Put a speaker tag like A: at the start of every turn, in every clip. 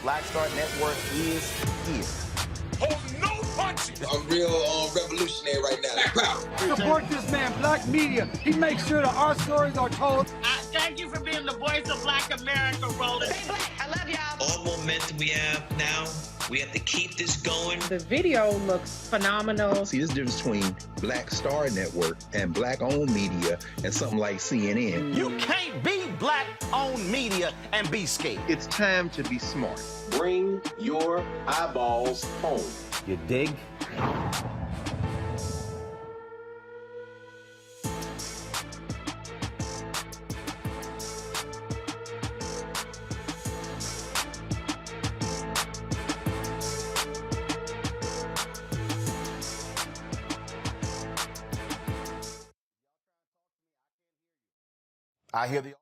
A: Black Star Network is here.
B: Oh, no punches!
C: I'm real revolutionary right now.
D: Support this man, Black Media. He makes sure that our stories are told.
E: Thank you for being the voice of Black America, Bolden.
F: Stay black. I love y'all.
G: All momentum we have now, we have to keep this going.
H: The video looks phenomenal.
I: See, there's a difference between Black Star Network and Black-owned media and something like CNN.
A: You can't be Black-owned media and be scared.
J: It's time to be smart.
K: Bring your eyeballs home.
A: You dig? I hear the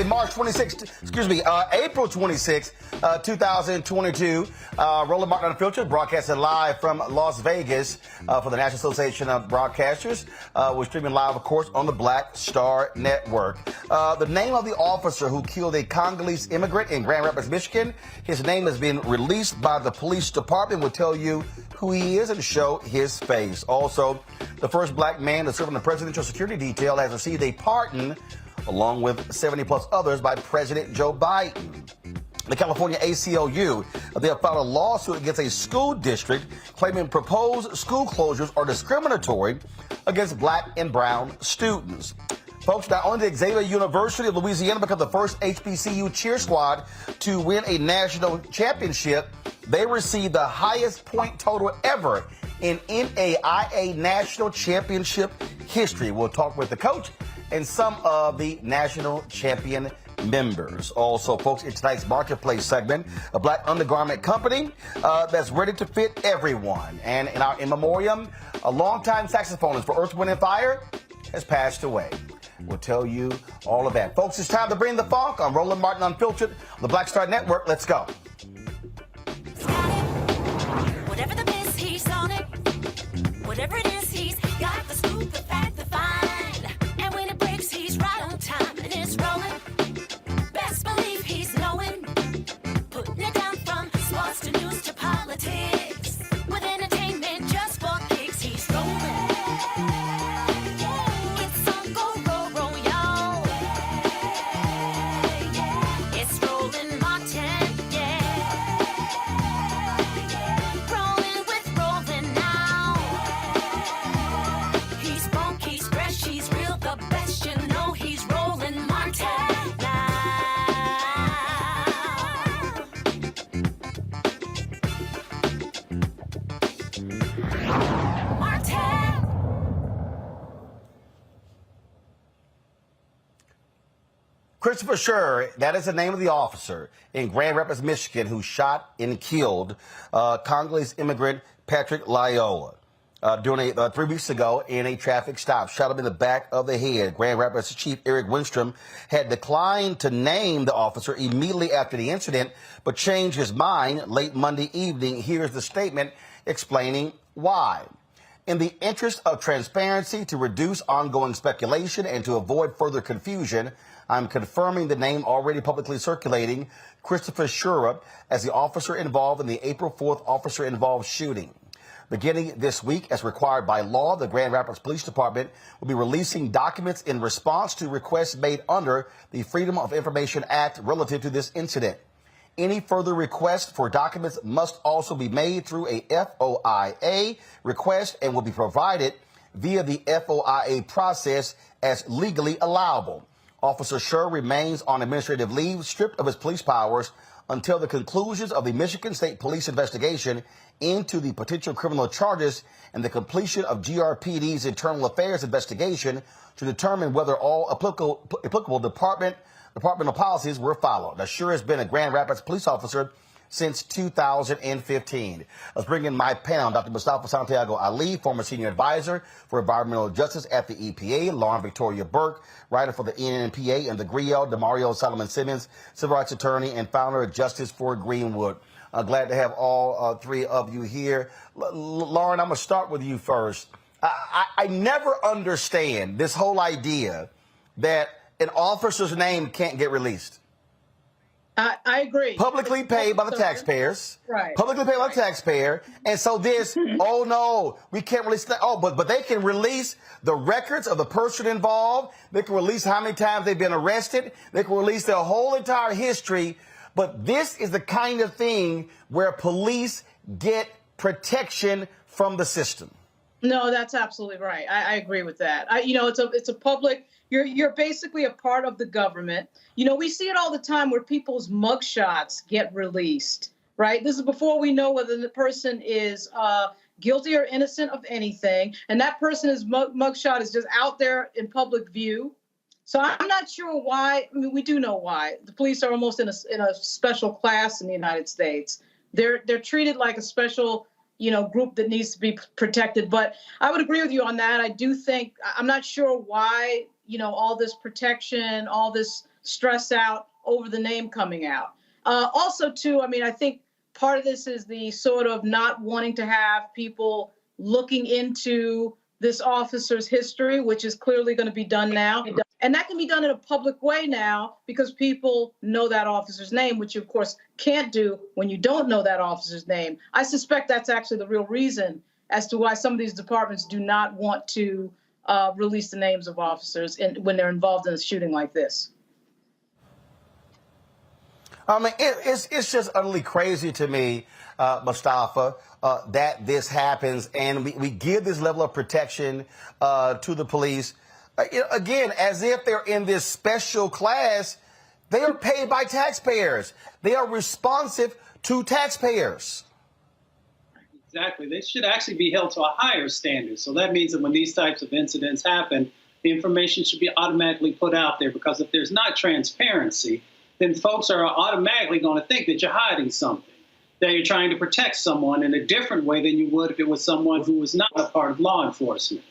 A: Thursday, April 26, 2022. Roland Martin Unfiltered, broadcasting live from Las Vegas for the National Association of Broadcasters. We're streaming live, of course, on the Black Star Network. The name of the officer who killed a Congolese immigrant in Grand Rapids, Michigan, his name has been released by the police department. We'll tell you who he is and show his face. Also, the first black man to serve on the presidential security detail has received a pardon, along with 70 plus others, by President Joe Biden. The California ACLU, they have filed a lawsuit against a school district claiming proposed school closures are discriminatory against black and brown students. Folks, not only did Xavier University of Louisiana become the first HBCU cheer squad to win a national championship, they received the highest point total ever in NAIA National Championship history. We'll talk with the coach and some of the national champion members. Also, folks, in tonight's Marketplace segment, a black undergarment company that's ready to fit everyone. And in our in memoriam, a longtime saxophonist for Earth, Wind & Fire has passed away. We'll tell you all of that. Folks, it's time to bring the funk on Roland Martin Unfiltered, the Black Star Network. Let's go.
F: Whatever the miss, he's on it. Whatever it is, he's got the scoop, the fact, the find. And when it breaks, he's right on time and it's rolling. Best believe he's knowing. Putting it down from sports to news to politics. With entertainment just for kicks, he's rolling. It's on go, roll, y'all. It's Roland Martin, rolling with Roland now. He's funk, he's fresh, he's real, the best, you know he's Roland Martin now. Martin.
A: Christopher Scher, that is the name of the officer in Grand Rapids, Michigan, who shot and killed Congolese immigrant Patrick Lyoya during 3 weeks ago in a traffic stop. Shot him in the back of the head. Grand Rapids Chief Eric Winstrom had declined to name the officer immediately after the incident, but changed his mind late Monday evening. Here's the statement explaining why. In the interest of transparency, to reduce ongoing speculation and to avoid further confusion, I'm confirming the name already publicly circulating, Christopher Scher, as the officer involved in the April 4th officer-involved shooting. Beginning this week, as required by law, the Grand Rapids Police Department will be releasing documents in response to requests made under the Freedom of Information Act relative to this incident. Any further requests for documents must also be made through a FOIA request and will be provided via the FOIA process as legally allowable. Officer Scher remains on administrative leave, stripped of his police powers, until the conclusions of the Michigan State Police investigation into the potential criminal charges and the completion of GRPD's internal affairs investigation to determine whether all applicable departmental policies were followed. Now, Scher has been a Grand Rapids police officer since 2015. Let's bring in my panel, Dr. Mustafa Santiago Ali, former senior advisor for environmental justice at the EPA, Lauren Victoria Burke, writer for the NNPA and the GRIO, Demario Solomon Simmons, civil rights attorney and founder of Justice for Greenwood. Glad to have all three of you here. Lauren, I'm going to start with you first. I never understand this whole idea that an officer's name can't get released.
H: I agree.
A: Publicly paid by the taxpayers.
H: Right.
A: Publicly paid by the taxpayer. And so this, oh no, we can't release that. Oh, but they can release the records of the person involved. They can release how many times they've been arrested. They can release their whole entire history. But this is the kind of thing where police get protection from the system.
H: No, that's absolutely right. I agree with that. It's a public. You're basically a part of the government. We see it all the time where people's mugshots get released, right? This is before we know whether the person is guilty or innocent of anything. And that person's mugshot is just out there in public view. So I'm not sure why. I mean, we do know why. The police are almost in a special class in the United States. They're treated like a special group that needs to be protected. But I would agree with you on that. I do think, I'm not sure why, all this protection, all this stress out over the name coming out. Also, too, I mean, I think part of this is the sort of not wanting to have people looking into this officer's history, which is clearly going to be done now. And that can be done in a public way now because people know that officer's name, which you, of course, can't do when you don't know that officer's name. I suspect that's actually the real reason as to why some of these departments do not want to release the names of officers when they're involved in a shooting like this.
A: I mean, it's just utterly crazy to me, Mustafa, that this happens and we give this level of protection to the police. Again, as if they're in this special class. They are paid by taxpayers. They are responsive to taxpayers.
J: Exactly. They should actually be held to a higher standard. So that means that when these types of incidents happen, the information should be automatically put out there, because if there's not transparency, then folks are automatically going to think that you're hiding something, that you're trying to protect someone in a different way than you would if it was someone who was not a part of law enforcement.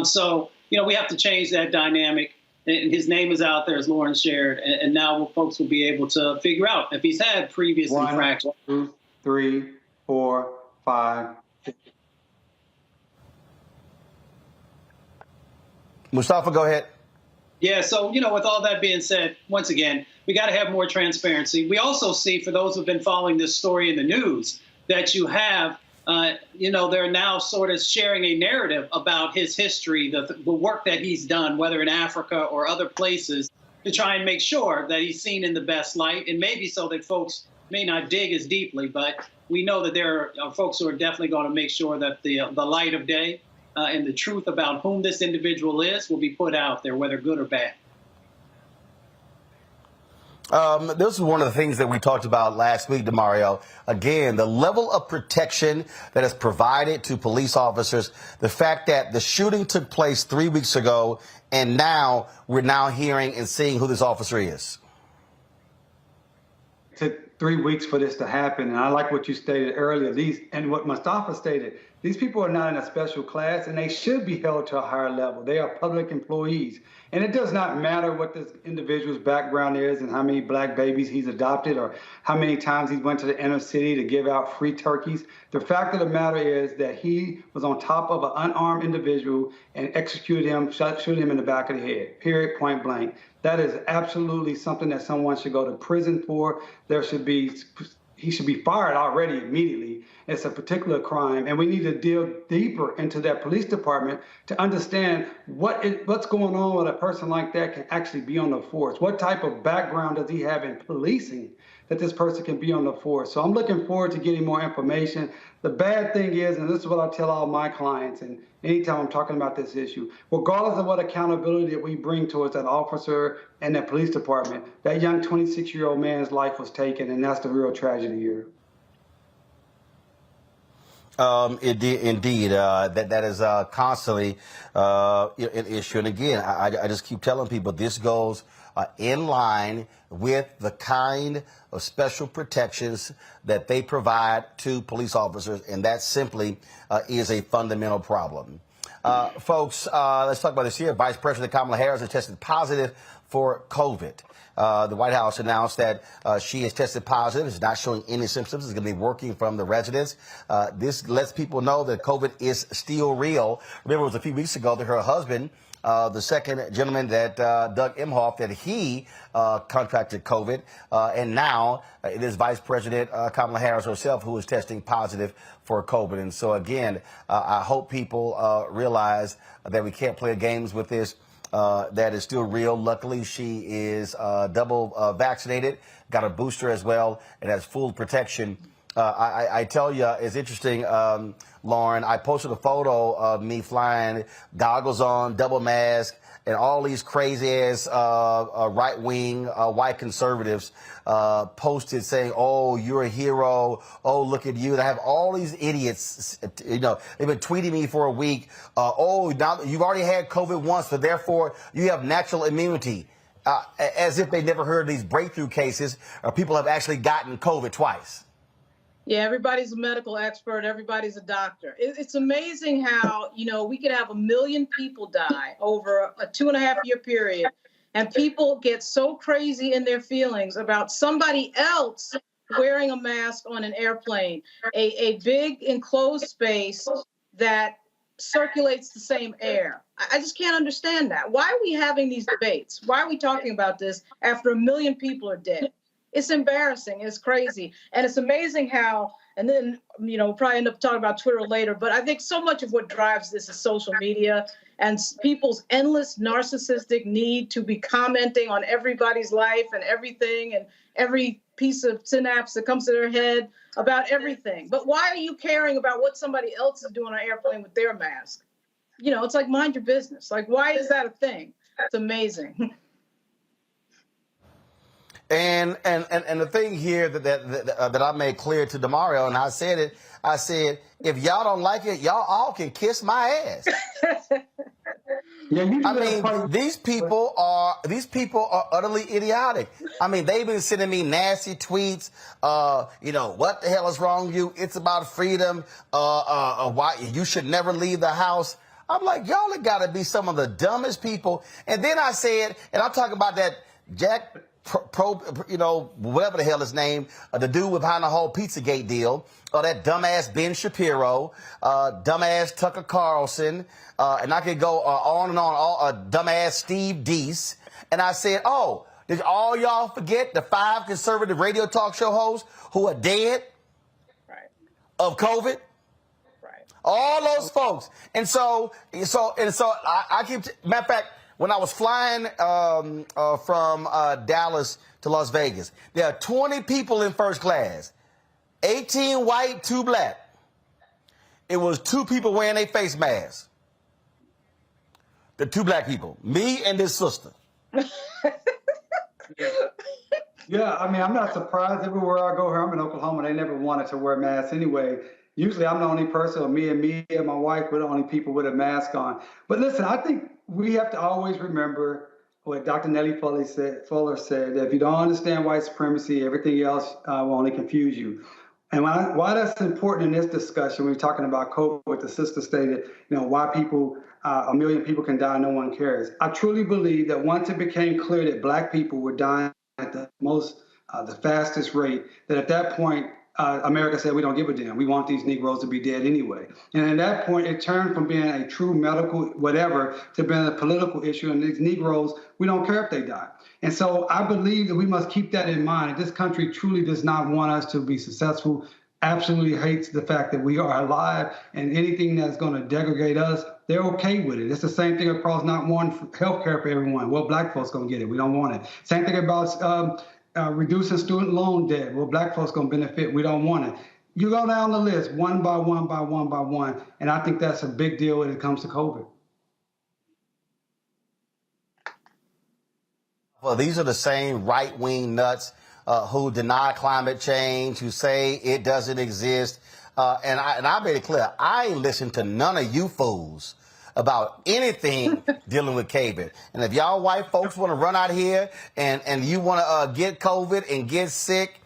J: So, we have to change that dynamic. And his name is out there, as Lauren shared, and now folks will be able to figure out if he's had previous infractions.
L: 1, 2, 3, 4, 5, 6.
A: Mustafa, go ahead.
J: Yeah, so, with all that being said, once again, we got to have more transparency. We also see, for those who've been following this story in the news, that you have, they're now sort of sharing a narrative about his history, the work that he's done, whether in Africa or other places, to try and make sure that he's seen in the best light, and maybe so that folks may not dig as deeply. But we know that there are folks who are definitely going to make sure that the light of day and the truth about whom this individual is will be put out there, whether good or bad.
A: This is one of the things that we talked about last week, DeMario. Again, the level of protection that is provided to police officers, the fact that the shooting took place 3 weeks ago, and now we're now hearing and seeing who this officer is.
L: It took 3 weeks for this to happen, and I like what you stated earlier. And what Mustafa stated, these people are not in a special class, and they should be held to a higher level. They are public employees. And it does not matter what this individual's background is and how many black babies he's adopted or how many times he went to the inner city to give out free turkeys. The fact of the matter is that he was on top of an unarmed individual and executed him, shot him in the back of the head, period, point blank. That is absolutely something that someone should go to prison for. He should be fired already immediately. It's a particular crime, and we need to deal deeper into that police department to understand what's going on with a person like that can actually be on the force. What type of background does he have in policing that this person can be on the force? So I'm looking forward to getting more information. The bad thing is, and this is what I tell all my clients, and anytime I'm talking about this issue, regardless of what accountability that we bring towards that officer and that police department, that young 26-year-old man's life was taken, and that's the real tragedy here.
A: Indeed, that is constantly an issue. And again, I just keep telling people this goes in line with the kind of special protections that they provide to police officers, and that simply is a fundamental problem. Folks, let's talk about this here. Vice President Kamala Harris has tested positive for COVID. The White House announced that she has tested positive. It's not showing any symptoms. It's going to be working from the residence. This lets people know that COVID is still real. Remember, it was a few weeks ago that her husband, the second gentleman that Doug Emhoff, that he contracted COVID. And now it is Vice President Kamala Harris herself who is testing positive for COVID. And so, again, I hope people realize that we can't play games with this. That is still real. Luckily, she is double vaccinated, got a booster as well, and has full protection. I tell you, it's interesting, Lauren. I posted a photo of me flying, goggles on, double mask, and all these crazy-ass right-wing white conservatives posted saying, "Oh, you're a hero. Oh, look at you." And I have all these idiots, they've been tweeting me for a week. "Oh, now you've already had COVID once, so therefore you have natural immunity." As if they never heard of these breakthrough cases or people have actually gotten COVID twice.
H: Yeah, everybody's a medical expert. Everybody's a doctor. It's amazing how, we could have 1 million people die over a 2.5-year period. And people get so crazy in their feelings about somebody else wearing a mask on an airplane, a big enclosed space that circulates the same air. I just can't understand that. Why are we having these debates? Why are we talking about this after 1 million people are dead? It's embarrassing. It's crazy. And it's amazing how, and then, we'll probably end up talking about Twitter later, but I think so much of what drives this is social media and people's endless narcissistic need to be commenting on everybody's life and everything and every piece of synapse that comes to their head about everything. But why are you caring about what somebody else is doing on an airplane with their mask? It's like, mind your business. Like, why is that a thing? It's amazing.
A: And the thing here that I made clear to DeMario, and I said, if y'all don't like it, y'all all can kiss my ass. I mean, these people are utterly idiotic. I mean, they've been sending me nasty tweets. What the hell is wrong with you? It's about freedom. Why you should never leave the house. I'm like, y'all have got to be some of the dumbest people. And then I said, and I'm talking about that Jack whatever the hell his name, the dude behind the whole Pizzagate deal, or that dumbass Ben Shapiro, dumbass Tucker Carlson, and I could go on and on, dumbass Steve Deese. And I said, did all y'all forget the 5 conservative radio talk show hosts who are dead of COVID? All those folks. And so I keep, matter of fact, when I was flying from Dallas to Las Vegas, there are 20 people in first class, 18 white, 2 black. It was 2 people wearing a face mask. The 2 black people, me and this sister.
L: Yeah, I mean, I'm not surprised. Everywhere I go here, I'm in Oklahoma, they never wanted to wear masks anyway. Usually I'm the only person, or me and my wife, we're the only people with a mask on. But listen, I think we have to always remember what Dr. Nellie Fuller said, that if you don't understand white supremacy, everything else will only confuse you. And why that's important in this discussion, when we're talking about COVID, the sister stated, why people, 1 million people can die, no one cares. I truly believe that once it became clear that black people were dying at the fastest rate, that at that point, America said, we don't give a damn. We want these Negroes to be dead anyway. And at that point, it turned from being a true medical whatever to being a political issue. And these Negroes, we don't care if they die. And so I believe that we must keep that in mind. This country truly does not want us to be successful, absolutely hates the fact that we are alive, and anything that's going to degrade us, they're okay with it. It's the same thing across not one health care for everyone. Well, black folks going to get it. We don't want it. Same thing about reducing student loan debt. Well, black folks going to benefit. We don't want it. You go down the list one by one by one by one. And I think that's a big deal when it comes to COVID.
A: Well, these are the same right-wing nuts who deny climate change, who say it doesn't exist. And I made it clear, I ain't listened to none of you fools about anything dealing with COVID. And if y'all white folks want to run out here and you want to get COVID and get sick,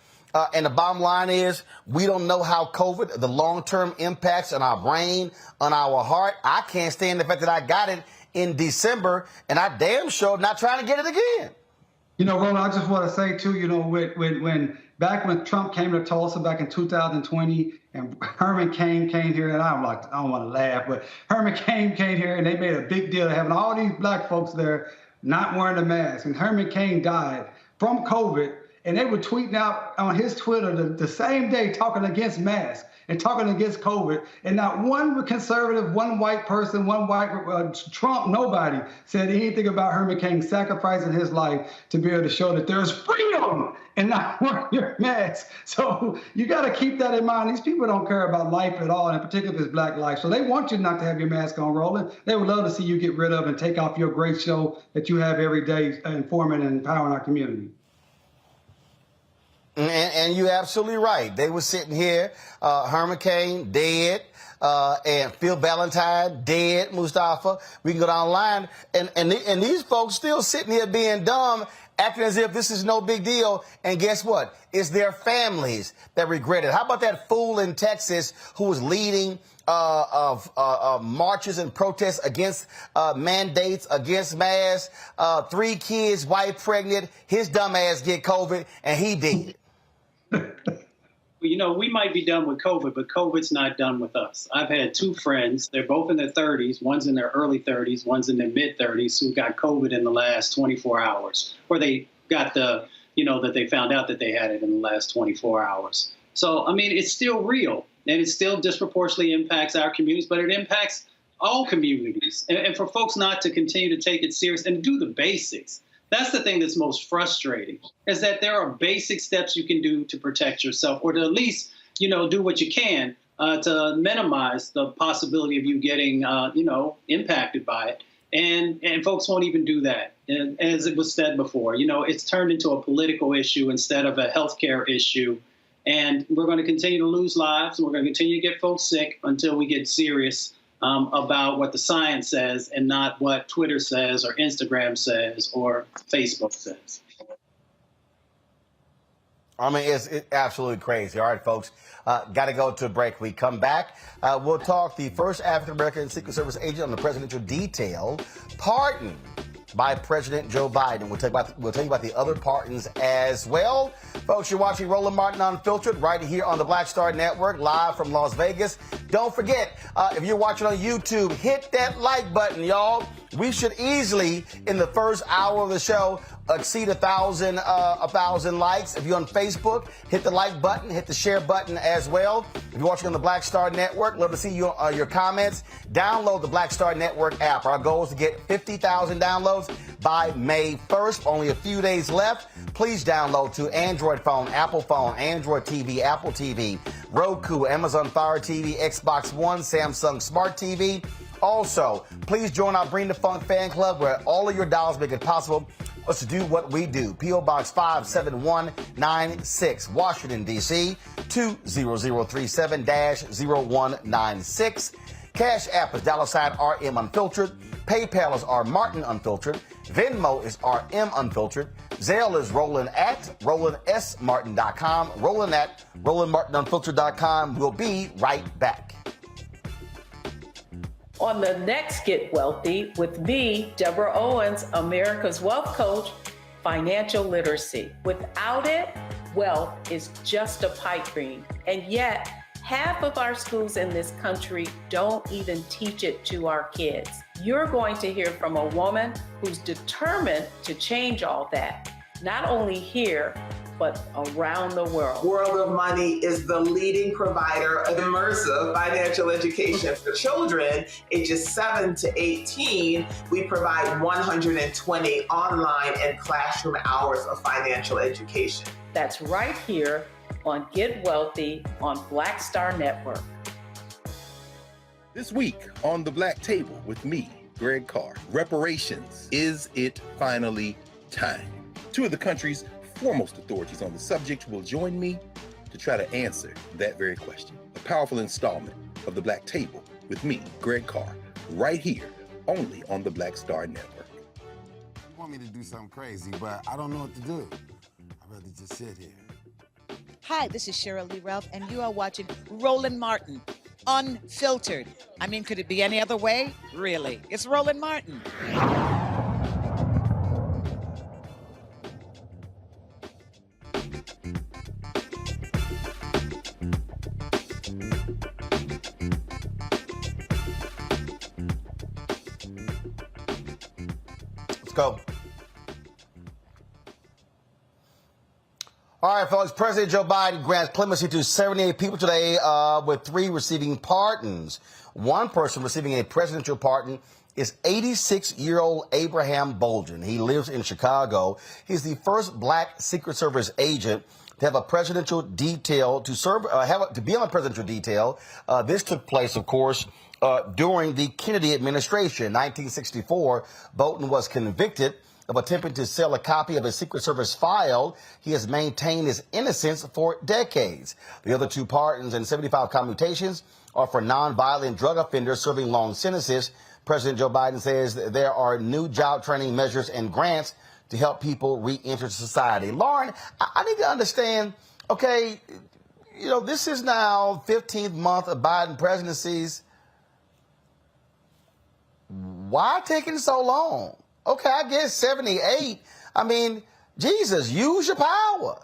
A: and the bottom line is we don't know how COVID, the long-term impacts on our brain, on our heart. I can't stand the fact that I got it in December, and I damn sure not trying to get it again.
L: Roland, I just want to say, too, when back when Trump came to Tulsa back in 2020 and Herman Cain came here, and I don't want to laugh, but Herman Cain came here and they made a big deal of having all these black folks there not wearing a mask. And Herman Cain died from COVID, and they were tweeting out on his Twitter the same day talking against masks and talking against COVID. And not one conservative, one white person, one white Trump, nobody said anything about Herman Cain sacrificing his life to be able to show that there's freedom and not wearing your mask. So you got to keep that in mind. These people don't care about life at all, and in particular if it's black life. So they want you not to have your mask on, Roland. They would love to see you get rid of and take off your great show that you have every day informing and empowering our community.
A: And you're absolutely right. They were sitting here, Herman Cain dead, and Phil Valentine dead, Mustafa. We can go down the line. And these folks still sitting here being dumb acting as if this is no big deal. And guess what? It's their families that regret it. How about that fool in Texas who was leading marches and protests against mandates, against masks, 3 kids, wife pregnant, his dumb ass get COVID, and he did.
J: You know, we might be done with COVID, but COVID's not done with us. I've had 2 friends. They're both in their 30s. One's in their early 30s. One's in their mid-30s who got COVID in the last 24 hours. Or they got that they found out that they had it in the last 24 hours. So, I mean, it's still real. And it still disproportionately impacts our communities, but it impacts all communities. And for folks not to continue to take it serious and do the basics. That's the thing that's most frustrating, is that there are basic steps you can do to protect yourself, or to at least, do what you can to minimize the possibility of you getting, impacted by it. And folks won't even do that. And as it was said before, it's turned into a political issue instead of a healthcare issue. And we're going to continue to lose lives, and we're going to continue to get folks sick until we get serious about what the science says and not what Twitter says or Instagram says or Facebook says.
A: I mean, it's absolutely crazy. All right, folks, got to go to a break. We come back. We'll talk the first African-American Secret Service agent on the presidential detail pardoned by President Joe Biden. We'll tell you about the other pardons as well. Folks, you're watching Roland Martin Unfiltered right here on the Black Star Network, live from Las Vegas. Don't forget, if you're watching on YouTube, hit that like button, y'all. We should easily, in the first hour of the show, exceed 1,000 likes. If you're on Facebook, hit the like button, hit the share button as well. If you're watching on the Black Star Network, love to see your comments. Download the Black Star Network app. Our goal is to get 50,000 downloads by May 1st. Only a few days left. Please download to Android phone, Apple phone, Android TV, Apple TV, Roku, Amazon Fire TV, Xbox One, Samsung Smart TV. Also, please join our Bring the Funk fan club, where all of your dollars make it possible us to do what we do. P.O. Box 57196, Washington, D.C., 20037-0196. Cash App is $RM Unfiltered. PayPal is R Martin Unfiltered. Venmo is RM Unfiltered. Zelle is Roland at RolandSMartin.com. Roland at RolandMartinUnfiltered.com. We'll be right back.
M: On the next Get Wealthy with me, Deborah Owens, America's Wealth Coach, financial literacy. Without it, wealth is just a pipe dream. And yet, half of our schools in this country don't even teach it to our kids. You're going to hear from a woman who's determined to change all that, not only here, but around the world.
N: World of Money is the leading provider of immersive financial education for children ages 7 to 18. We provide 120 online and classroom hours of financial education.
M: That's right here on Get Wealthy on Black Star Network.
O: This week on The Black Table with me, Greg Carr, reparations. Is it finally time? 2 of the country's foremost authorities on the subject will join me to try to answer that very question. A powerful installment of The Black Table with me, Greg Carr, right here, only on the Black Star Network.
P: You want me to do something crazy, but I don't know what to do. I'd rather just sit here.
Q: Hi, this is Cheryl Lee Ralph, and you are watching Roland Martin Unfiltered. I mean, could it be any other way? Really? It's Roland Martin.
A: Let's go. All right, folks. President Joe Biden grants clemency to 78 people today, with 3 receiving pardons. One person receiving a presidential pardon is 86-year-old Abraham Bolden. He lives in Chicago. He's the first black Secret Service agent to have a presidential detail to serve, to be on a presidential detail. This took place, of course, during the Kennedy administration. In 1964, Bolden was convicted of attempting to sell a copy of a Secret Service file. He has maintained his innocence for decades. The other 2 pardons and 75 commutations are for nonviolent drug offenders serving long sentences. President Joe Biden says there are new job training measures and grants to help people re-enter society. Lauren, I need to understand, okay, this is now 15th month of Biden presidencies. Why taking so long? Okay, I guess 78. I mean, Jesus, use your power.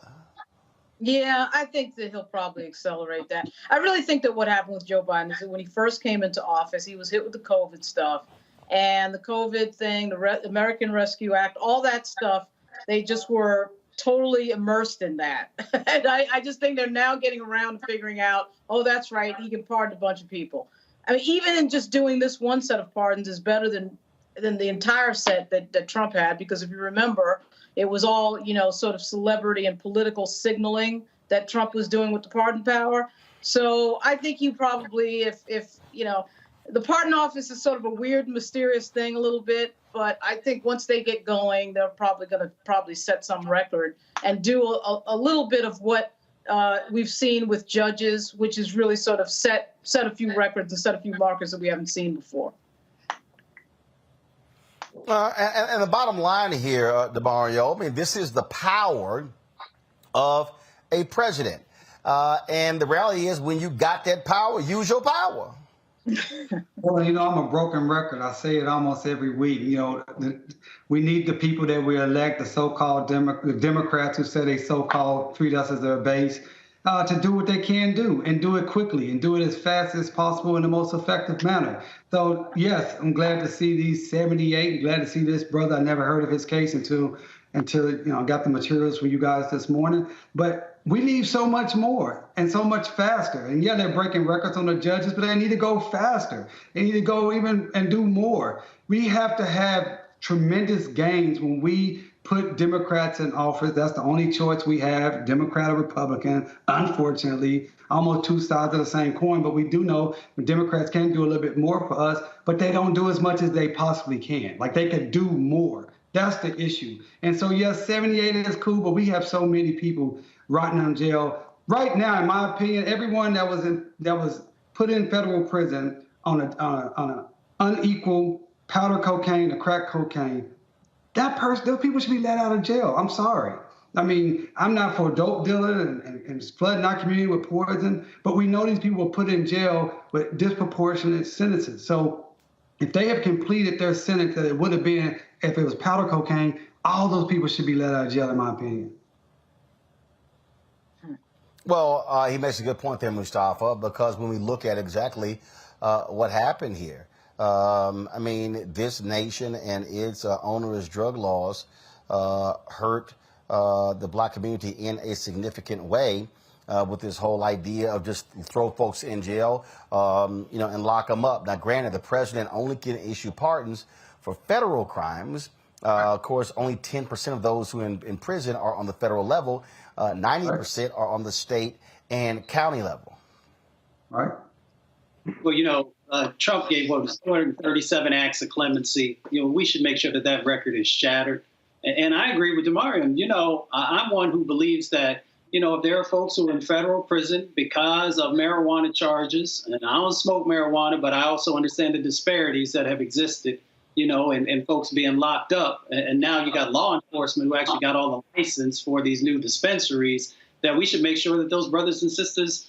H: Yeah, I think that he'll probably accelerate that. I really think that what happened with Joe Biden is that when he first came into office, he was hit with the COVID stuff. And the COVID thing, the American Rescue Act, all that stuff, they just were totally immersed in that. And I just think they're now getting around to figuring out, oh, that's right, he can pardon a bunch of people. I mean, even in just doing this one set of pardons is better than the entire set that Trump had, because if you remember, it was all, sort of celebrity and political signaling that Trump was doing with the pardon power. So I think you probably, if the pardon office is sort of a weird, mysterious thing a little bit, but I think once they get going, they're probably going to set some record and do a little bit of what we've seen with judges, which is really sort of set a few records and set a few markers that we haven't seen before.
A: And the bottom line here, DeMario, I mean, this is the power of a president. And the reality is, when you got that power, use your power.
L: Well, I'm a broken record. I say it almost every week. We need the people that we elect, the so-called Democrats who say they so-called treat us as their base, to do what they can do and do it quickly and do it as fast as possible in the most effective manner. So, yes, I'm glad to see these 78. Glad to see this brother. I never heard of his case until got the materials for you guys this morning. But we need so much more and so much faster. And yeah, they're breaking records on the judges, but they need to go faster. They need to go even and do more. We have to have tremendous gains when we put Democrats in office. That's the only choice we have, Democrat or Republican, unfortunately. Almost two sides of the same coin, but we do know the Democrats can do a little bit more for us, but they don't do as much as they possibly can. Like, they could do more. That's the issue. And so, yes, 78 is cool, but we have so many people rotting in jail. Right now, in my opinion, everyone that was put in federal prison on an unequal powder cocaine or crack cocaine, those people should be let out of jail. I'm sorry. I mean, I'm not for dope dealing and flooding our community with poison, but we know these people were put in jail with disproportionate sentences. So if they have completed their sentence that it would have been if it was powder cocaine, all those people should be let out of jail, in my opinion.
A: Well, he makes a good point there, Mustafa, because when we look at exactly what happened here, I mean, this nation and its onerous drug laws hurt the black community in a significant way with this whole idea of just throw folks in jail, and lock them up. Now, granted, the president only can issue pardons for federal crimes. Of course, only 10% of those who are in prison are on the federal level. 90% are on the state and county level.
L: Right.
J: Well, Trump gave 237 acts of clemency. We should make sure that record is shattered. And I agree with DeMario. I'm one who believes that, if there are folks who are in federal prison because of marijuana charges, and I don't smoke marijuana, but I also understand the disparities that have existed, and folks being locked up. And now you got law enforcement who actually got all the license for these new dispensaries, that we should make sure that those brothers and sisters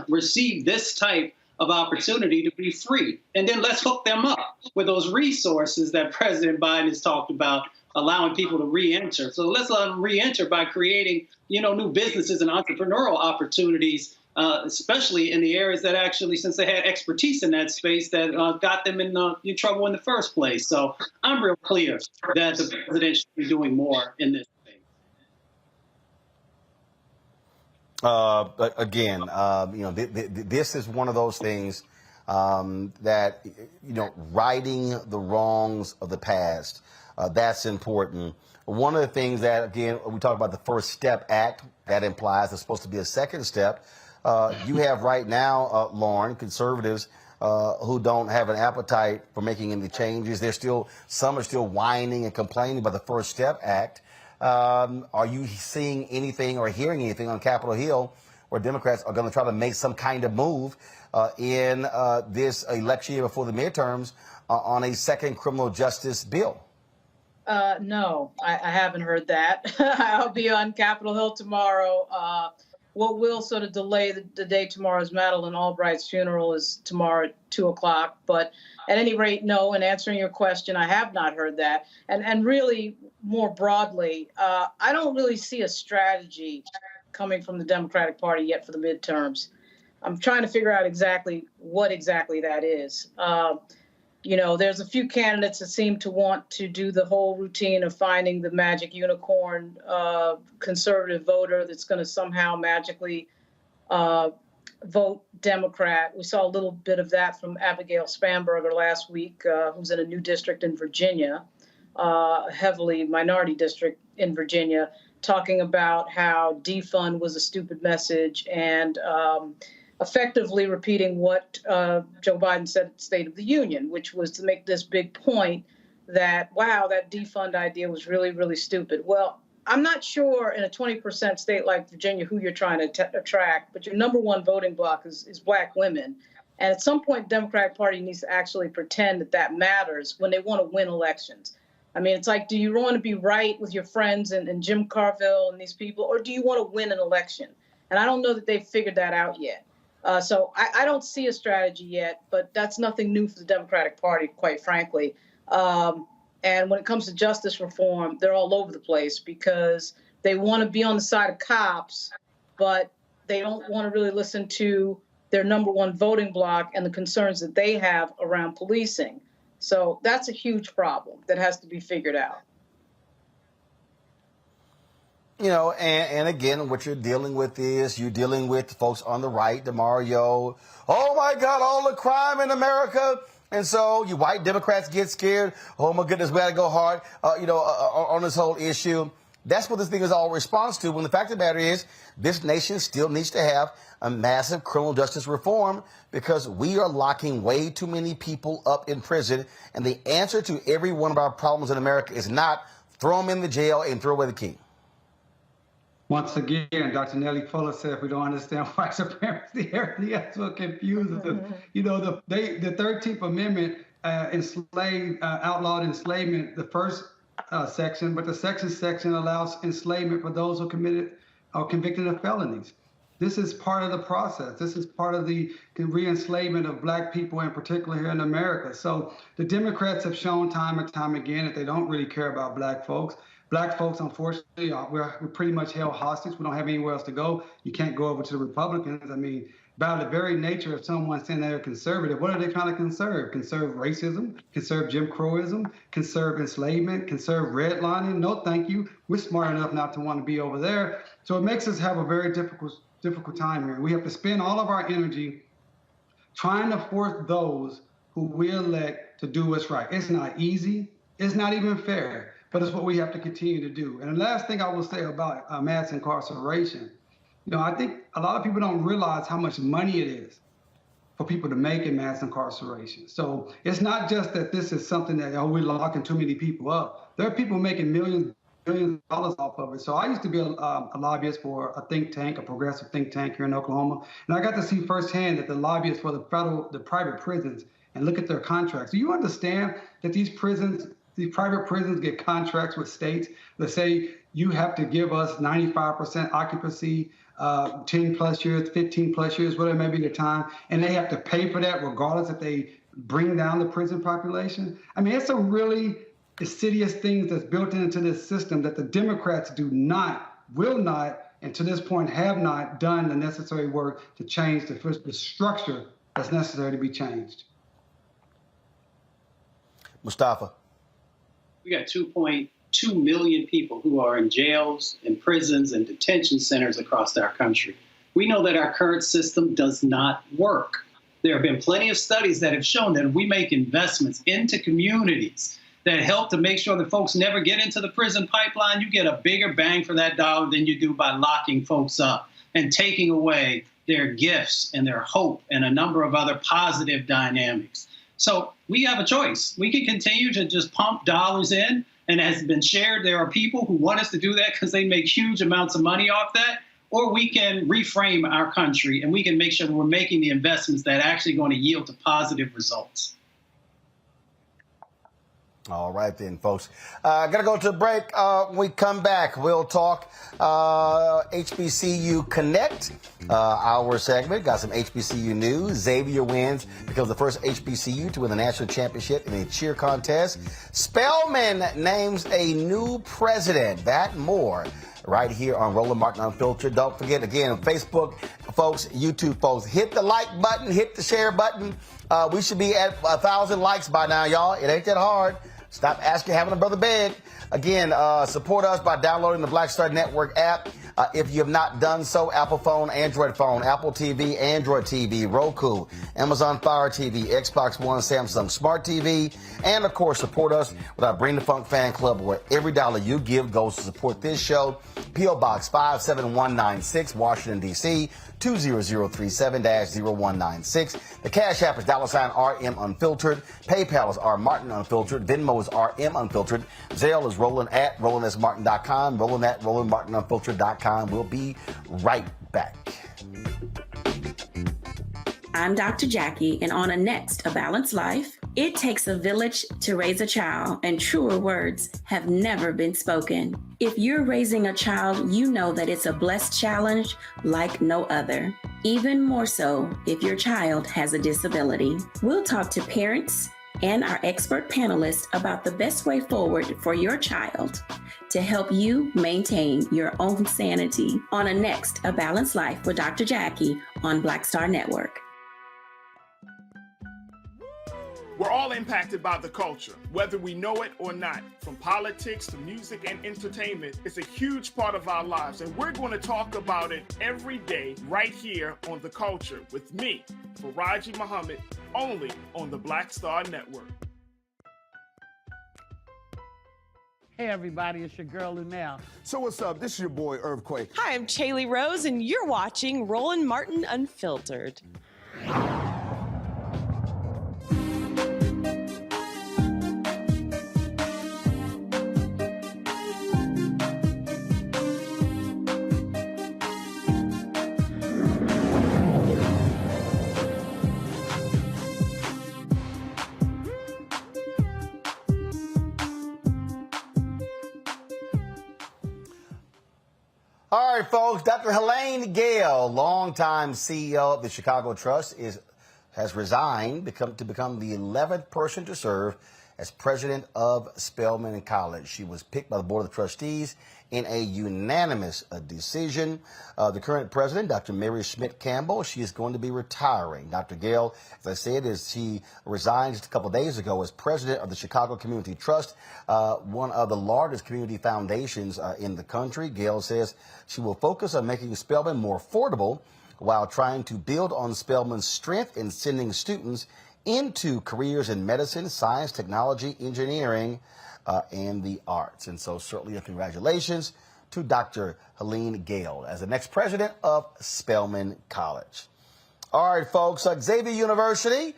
J: receive this type of opportunity to be free. And then let's hook them up with those resources that President Biden has talked about, allowing people to re-enter. So let's let them re-enter by creating, new businesses and entrepreneurial opportunities, especially in the areas that actually, since they had expertise in that space, that got them in trouble in the first place. So I'm real clear that the president should be doing more in this space.
A: This is one of those things that, righting the wrongs of the past. That's important. One of the things that, again, we talk about the First Step Act, that implies there's supposed to be a second step. You have right now, Lauren, conservatives who don't have an appetite for making any changes. Some are still whining and complaining about the First Step Act. Are you seeing anything or hearing anything on Capitol Hill where Democrats are going to try to make some kind of move in this election year before the midterms on a second criminal justice bill?
H: No, I haven't heard that. I'll be on Capitol Hill tomorrow. What will sort of delay the day tomorrow is Nat'l and Albright's funeral is tomorrow at 2:00. But at any rate, no, in answering your question, I have not heard that. And really, more broadly, I don't really see a strategy coming from the Democratic Party yet for the midterms. I'm trying to figure out what exactly that is. There's a few candidates that seem to want to do the whole routine of finding the magic unicorn conservative voter that's going to somehow magically vote Democrat. We saw a little bit of that from Abigail Spanberger last week, who's in a new district in Virginia, a heavily minority district in Virginia, talking about how defund was a stupid message and effectively repeating what Joe Biden said at the State of the Union, which was to make this big point that, wow, that defund idea was really, really stupid. Well, I'm not sure in a 20% state like Virginia who you're trying to attract, but your number one voting bloc is Black women. And at some point, the Democratic Party needs to actually pretend that matters when they want to win elections. I mean, it's like, do you want to be right with your friends and Jim Carville and these people, or do you want to win an election? And I don't know that they've figured that out yet. So I don't see a strategy yet, but that's nothing new for the Democratic Party, quite frankly. And when it comes to justice reform, they're all over the place because they want to be on the side of cops, but they don't want to really listen to their number one voting bloc and the concerns that they have around policing. So that's a huge problem that has to be figured out.
A: And again, what you're dealing with is you're dealing with folks on the right, DeMario. Oh, my God, all the crime in America. And so you white Democrats get scared. Oh, my goodness, we got to go hard, on this whole issue. That's what this thing is all response to, when the fact of the matter is this nation still needs to have a massive criminal justice reform because we are locking way too many people up in prison. And the answer to every one of our problems in America is not throw them in the jail and throw away the key.
L: Once again, Dr. Nellie Fuller said, if we don't understand white supremacy, everything else will confuse us. The 13th Amendment outlawed enslavement, the first section, but the second section allows enslavement for those who committed or convicted of felonies. This is part of the process. This is part of the re-enslavement of Black people, in particular here in America. So the Democrats have shown time and time again that they don't really care about Black folks. Black folks, unfortunately, we're pretty much held hostage. We don't have anywhere else to go. You can't go over to the Republicans. I mean, by the very nature of someone saying they're conservative, what are they trying to conserve? Conserve racism, conserve Jim Crowism, conserve enslavement, conserve redlining. No, thank you. We're smart enough not to want to be over there. So it makes us have a very difficult time here. We have to spend all of our energy trying to force those who we elect to do what's right. It's not easy. It's not even fair. But it's what we have to continue to do. And the last thing I will say about mass incarceration, I think a lot of people don't realize how much money it is for people to make in mass incarceration. So it's not just that this is something that, we're locking too many people up. There are people making millions of dollars off of it. So I used to be a lobbyist for a think tank, a progressive think tank here in Oklahoma. And I got to see firsthand that the lobbyists for the private prisons and look at their contracts. Do you understand that these private prisons get contracts with states that say you have to give us 95% occupancy, 10 plus years, 15 plus years, whatever may be the time, and they have to pay for that regardless if they bring down the prison population? I mean, it's some really insidious things that's built into this system that the Democrats will not, and to this point have not done the necessary work to change the structure that's necessary to be changed.
A: Mustafa.
J: We got 2.2 million people who are in jails and prisons and detention centers across our country. We know that our current system does not work. There have been plenty of studies that have shown that if we make investments into communities that help to make sure that folks never get into the prison pipeline, you get a bigger bang for that dollar than you do by locking folks up and taking away their gifts and their hope and a number of other positive dynamics. So we have a choice. We can continue to just pump dollars in, and as has been shared, there are people who want us to do that because they make huge amounts of money off that, or we can reframe our country and we can make sure that we're making the investments that are actually going to yield to positive results.
A: All right then, folks. Gonna go to a break. When we come back, we'll talk HBCU Connect, our segment. Got some HBCU news. Xavier becomes the first HBCU to win the national championship in a cheer contest. Spelman names a new president. That and more right here on Roland Martin Unfiltered. Don't forget, again, Facebook folks, YouTube folks, hit the like button, hit the share button. We should be at 1,000 likes by now, y'all. It ain't that hard. Stop asking, having a brother beg. Again, support us by downloading the Black Star Network app. If you have not done so, Apple phone, Android phone, Apple TV, Android TV, Roku, Amazon Fire TV, Xbox One, Samsung Smart TV, and of course, support us with our Bring the Funk fan club, where every dollar you give goes to support this show. P.O. Box 57196, Washington, D.C., 20037-0196. The Cash App is $RM Unfiltered. PayPal is R Martin Unfiltered. Venmo is RM Unfiltered. Zelle is Roland at RolandSMartin.com. Roland at RolandMartinUnfiltered.com. We'll be right back.
R: I'm Dr. Jackie, and on A Balanced Life, it takes a village to raise a child, and truer words have never been spoken. If you're raising a child, you know that it's a blessed challenge like no other. Even more so if your child has a disability. We'll talk to parents and our expert panelists about the best way forward for your child to help you maintain your own sanity on A Balanced Life with Dr. Jackie on Black Star Network.
B: We're all impacted by the culture, whether we know it or not. From politics to music and entertainment, it's a huge part of our lives, and we're going to talk about it every day right here on The Culture with me, Faraji Muhammad, only on the Black Star Network.
D: Hey everybody, it's your girl Nat'l.
K: So what's up? This is your boy Earthquake.
S: Hi, I'm Chaley Rose, and you're watching Roland Martin Unfiltered.
A: All right, folks. Dr. Helene Gayle, longtime CEO of the Chicago Trust, has resigned to become the 11th person to serve as president of Spelman College. She was picked by the Board of Trustees in a unanimous decision. The current president, Dr. Mary Schmidt Campbell, she is going to be retiring. Dr. Gayle, as I said, she resigned just a couple of days ago as president of the Chicago Community Trust, one of the largest community foundations in the country. Gayle says she will focus on making Spelman more affordable while trying to build on Spelman's strength in sending students into careers in medicine, science, technology, engineering, and the arts. And so certainly a congratulations to Dr. Helene Gayle as the next president of Spelman College. All right, folks, Xavier University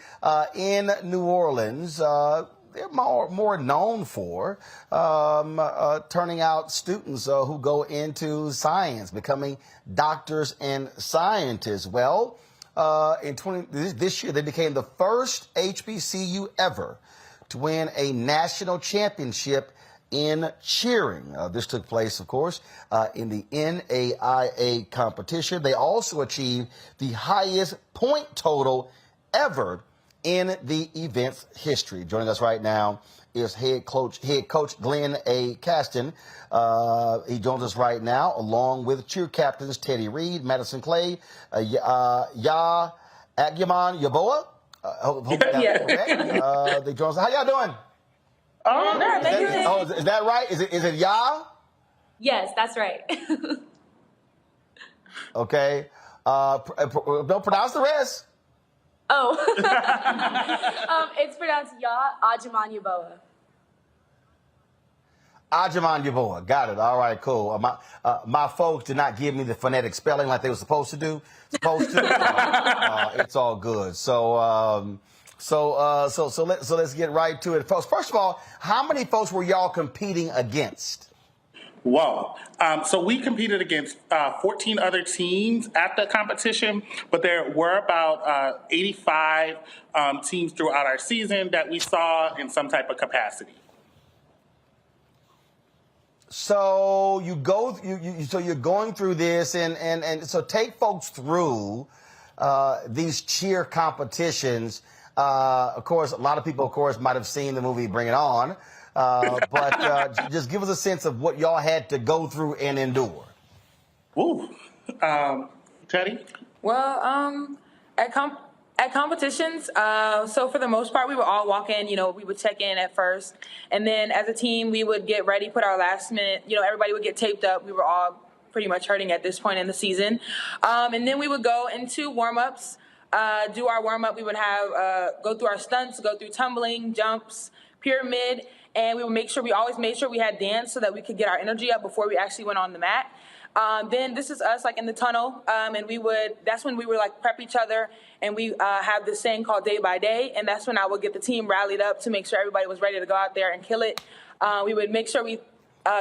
A: in New Orleans, they're more known for turning out students who go into science, becoming doctors and scientists. Well, this year, they became the first HBCU ever to win a national championship in cheering. This took place, of course, in the NAIA competition. They also achieved the highest point total ever in the event's history. Joining us right now is head coach Glenn A. Caston. He joins us right now, along with cheer captains Teddy Reed, Madison Clay, Agyaman Yaboa. They join us. How y'all doing? Is that right? Is it Ya?
T: Yes, that's right.
A: Okay. Don't pronounce the rest.
T: Oh. It's pronounced Ya Agyaman Yaboa.
A: Agyaman Yaboa. Got it. All right, cool. My folks did not give me the phonetic spelling like they were supposed to do. It's all good. So let's get right to it. First of all, how many folks were y'all competing against?
U: Whoa. So we competed against 14 other teams at the competition, but there were about 85 teams throughout our season that we saw in some type of capacity.
A: So so you're going through this, and so take folks through these cheer competitions. Of course, a lot of people, of course, might have seen the movie Bring It On, but just give us a sense of what y'all had to go through and endure.
U: Ooh, Teddy?
C: Well, at competitions, so for the most part, we would all walk in, we would check in at first. And then as a team, we would get ready, put our last minute, everybody would get taped up. We were all pretty much hurting at this point in the season. And then we would go into warm-ups, do our warm-up. We would have, go through our stunts, go through tumbling, jumps, pyramid. And we always made sure we had dance so that we could get our energy up before we actually went on the mat. Then this is us like in the tunnel, and that's when we would like prep each other, and we have this saying called day by day, and that's when I would get the team rallied up to make sure everybody was ready to go out there and kill it. We would make sure we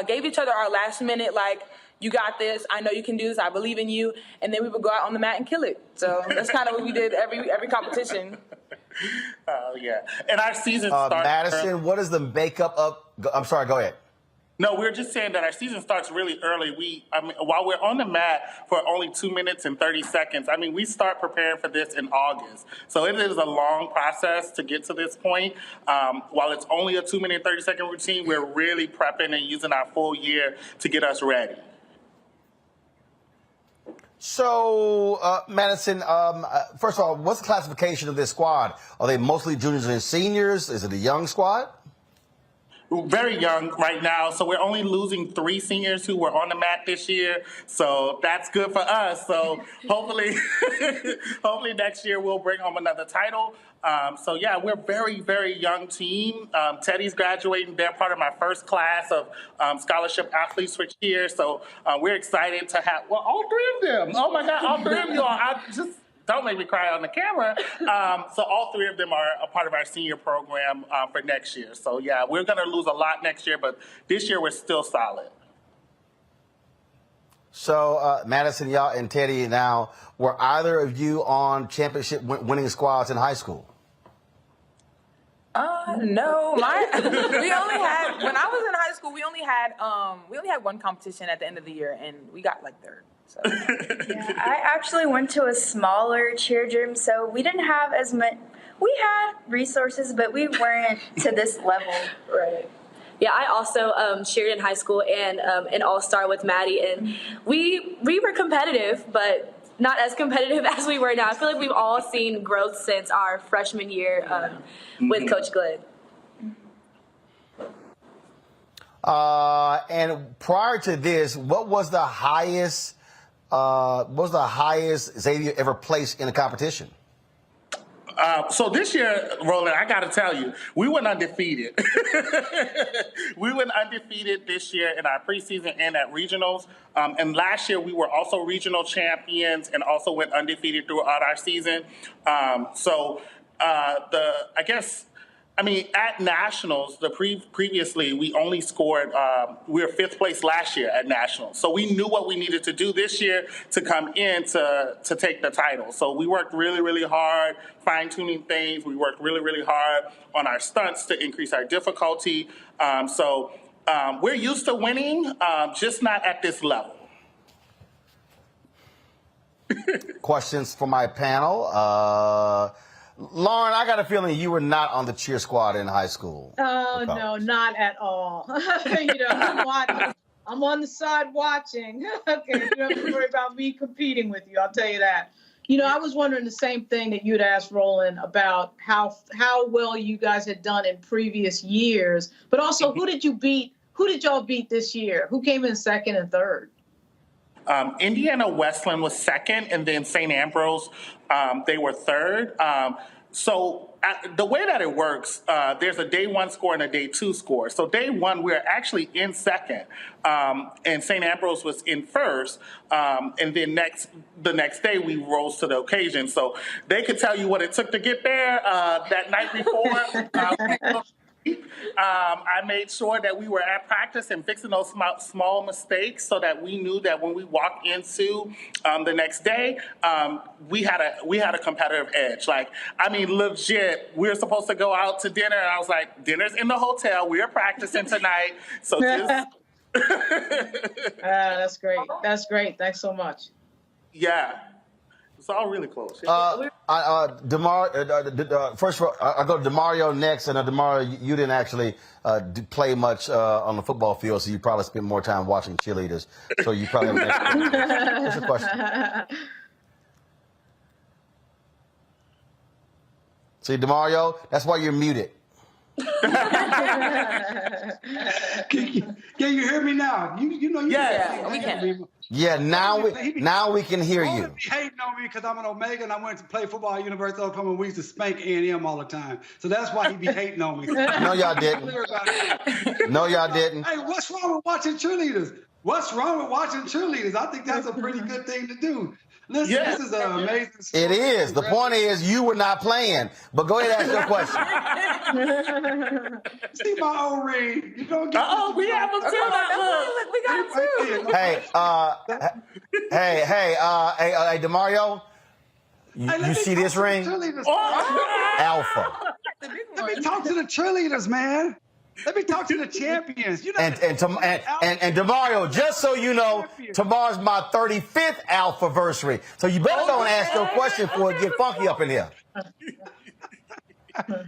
C: gave each other our last minute, like, you got this, I know you can do this, I believe in you, and then we would go out on the mat and kill it. So that's kind of what we did every competition.
U: Oh, yeah. And our season starts...
A: Madison, what is the makeup of... I'm sorry, go ahead.
U: No, we were just saying that our season starts really early. While we're on the mat for only 2 minutes and 30 seconds, we start preparing for this in August. So it is a long process to get to this point. While it's only a 2 minute, 30-second routine, we're really prepping and using our full year to get us ready.
A: So, Madison, first of all, what's the classification of this squad? Are they mostly juniors and seniors? Is it a young squad?
U: Very young right now, so we're only losing 3 seniors who were on the mat this year, so that's good for us. So hopefully next year we'll bring home another title. So yeah, we're a very, very young team. Teddy's graduating. They're part of my first class of scholarship athletes for cheer, so we're excited to have, all 3 of them. Oh my God, all 3 of y'all. Don't make me cry on the camera. So all 3 of them are a part of our senior program for next year. So yeah, we're going to lose a lot next year, but this year we're still solid.
A: So Madison, y'all, and Teddy, now, were either of you on championship winning squads in high school?
C: No, when I was in high school, we only had one competition at the end of the year, and we got like 3rd. So.
V: Yeah, I actually went to a smaller cheer gym, so we didn't have as much. We had resources, but we weren't to this level.
C: Right.
T: Yeah, I also cheered in high school and an all-star with Maddie, and we were competitive, but not as competitive as we were now. I feel like we've all seen growth since our freshman year with Coach Glenn.
A: And prior to this, what was the highest Xavier ever placed in a competition?
U: So this year, Roland, I got to tell you, we went undefeated. We went undefeated this year in our preseason and at regionals. And last year, we were also regional champions and also went undefeated throughout our season. At nationals, previously we only scored. We were 5th place last year at nationals, so we knew what we needed to do this year to come in to take the title. So we worked really, really hard, fine-tuning things. We worked really, really hard on our stunts to increase our difficulty. We're used to winning, just not at this level.
A: Questions for my panel. Lauren, I got a feeling you were not on the cheer squad in high school.
H: Oh, no, not at all. I'm on the side watching. Okay, you don't have to worry about me competing with you, I'll tell you that. I was wondering the same thing that you'd asked Roland about how well you guys had done in previous years, but also who did y'all beat this year? Who came in 2nd and 3rd?
U: Indiana Westland was 2nd, and then St. Ambrose, they were 3rd. So the way that it works, there's a day 1 score and a day 2 score. So day 1, we were actually in 2nd, and St. Ambrose was in 1st. And then the next day, we rose to the occasion. So they could tell you what it took to get there that night before. I made sure that we were at practice and fixing those small mistakes so that we knew that when we walked into the next day, we had a competitive edge. Legit, we were supposed to go out to dinner, and I was like, dinner's in the hotel. We are practicing tonight, so just
H: That's great. That's great. Thanks so much.
U: Yeah. It's all really close.
A: First of all, I go to DeMario next, and DeMario, you didn't actually play much on the football field, so you probably spent more time watching cheerleaders. So you probably have what's the question? See, DeMario, that's why you're muted.
L: Can you hear me now? You know.
U: Yeah,
L: we can.
A: Yeah, now we can hear you.
L: Be hating on me because I'm an Omega and I went to play football at University of Oklahoma. We used to spank A&M all the time, so that's why he be hating on me.
A: No, y'all didn't. No, y'all didn't.
L: Hey, what's wrong with watching cheerleaders? What's wrong with watching cheerleaders? I think that's a pretty good thing to do. Listen, This is an amazing story.
A: It is. The point is you were not playing. But go ahead and ask your question.
L: See my old ring. You don't get
U: we have them too.
C: Look, we got them too.
A: Hey, DeMario, you see this ring? Alpha.
L: Let me talk to the cheerleaders, man. Let me talk to the champions. You know,
A: and DeMario, just so you know, tomorrow's my 35th alpha-versary. So you better go and ask your question before it get funky up in here.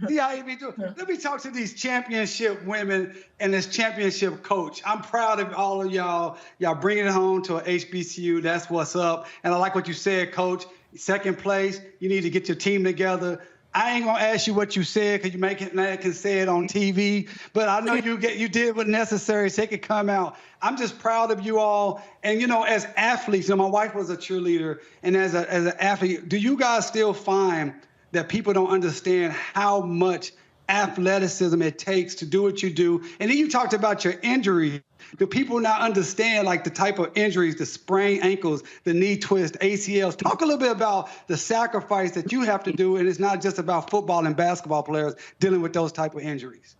L: See how he be doing. Let me talk to these championship women and this championship coach. I'm proud of all of y'all. Y'all bringing it home to an HBCU. That's what's up. And I like what you said, Coach. Second place, you need to get your team together. I ain't gonna ask you what you said because you can say it on TV, but I know you did what's necessary so it could come out. I'm just proud of you all. And as athletes, my wife was a cheerleader, and as an athlete, do you guys still find that people don't understand how much athleticism it takes to do what you do? And then you talked about your injuries. Do people not understand the type of injuries, the sprained ankles, the knee twist, ACLs? Talk a little bit about the sacrifice that you have to do, and it's not just about football and basketball players dealing with those type of injuries.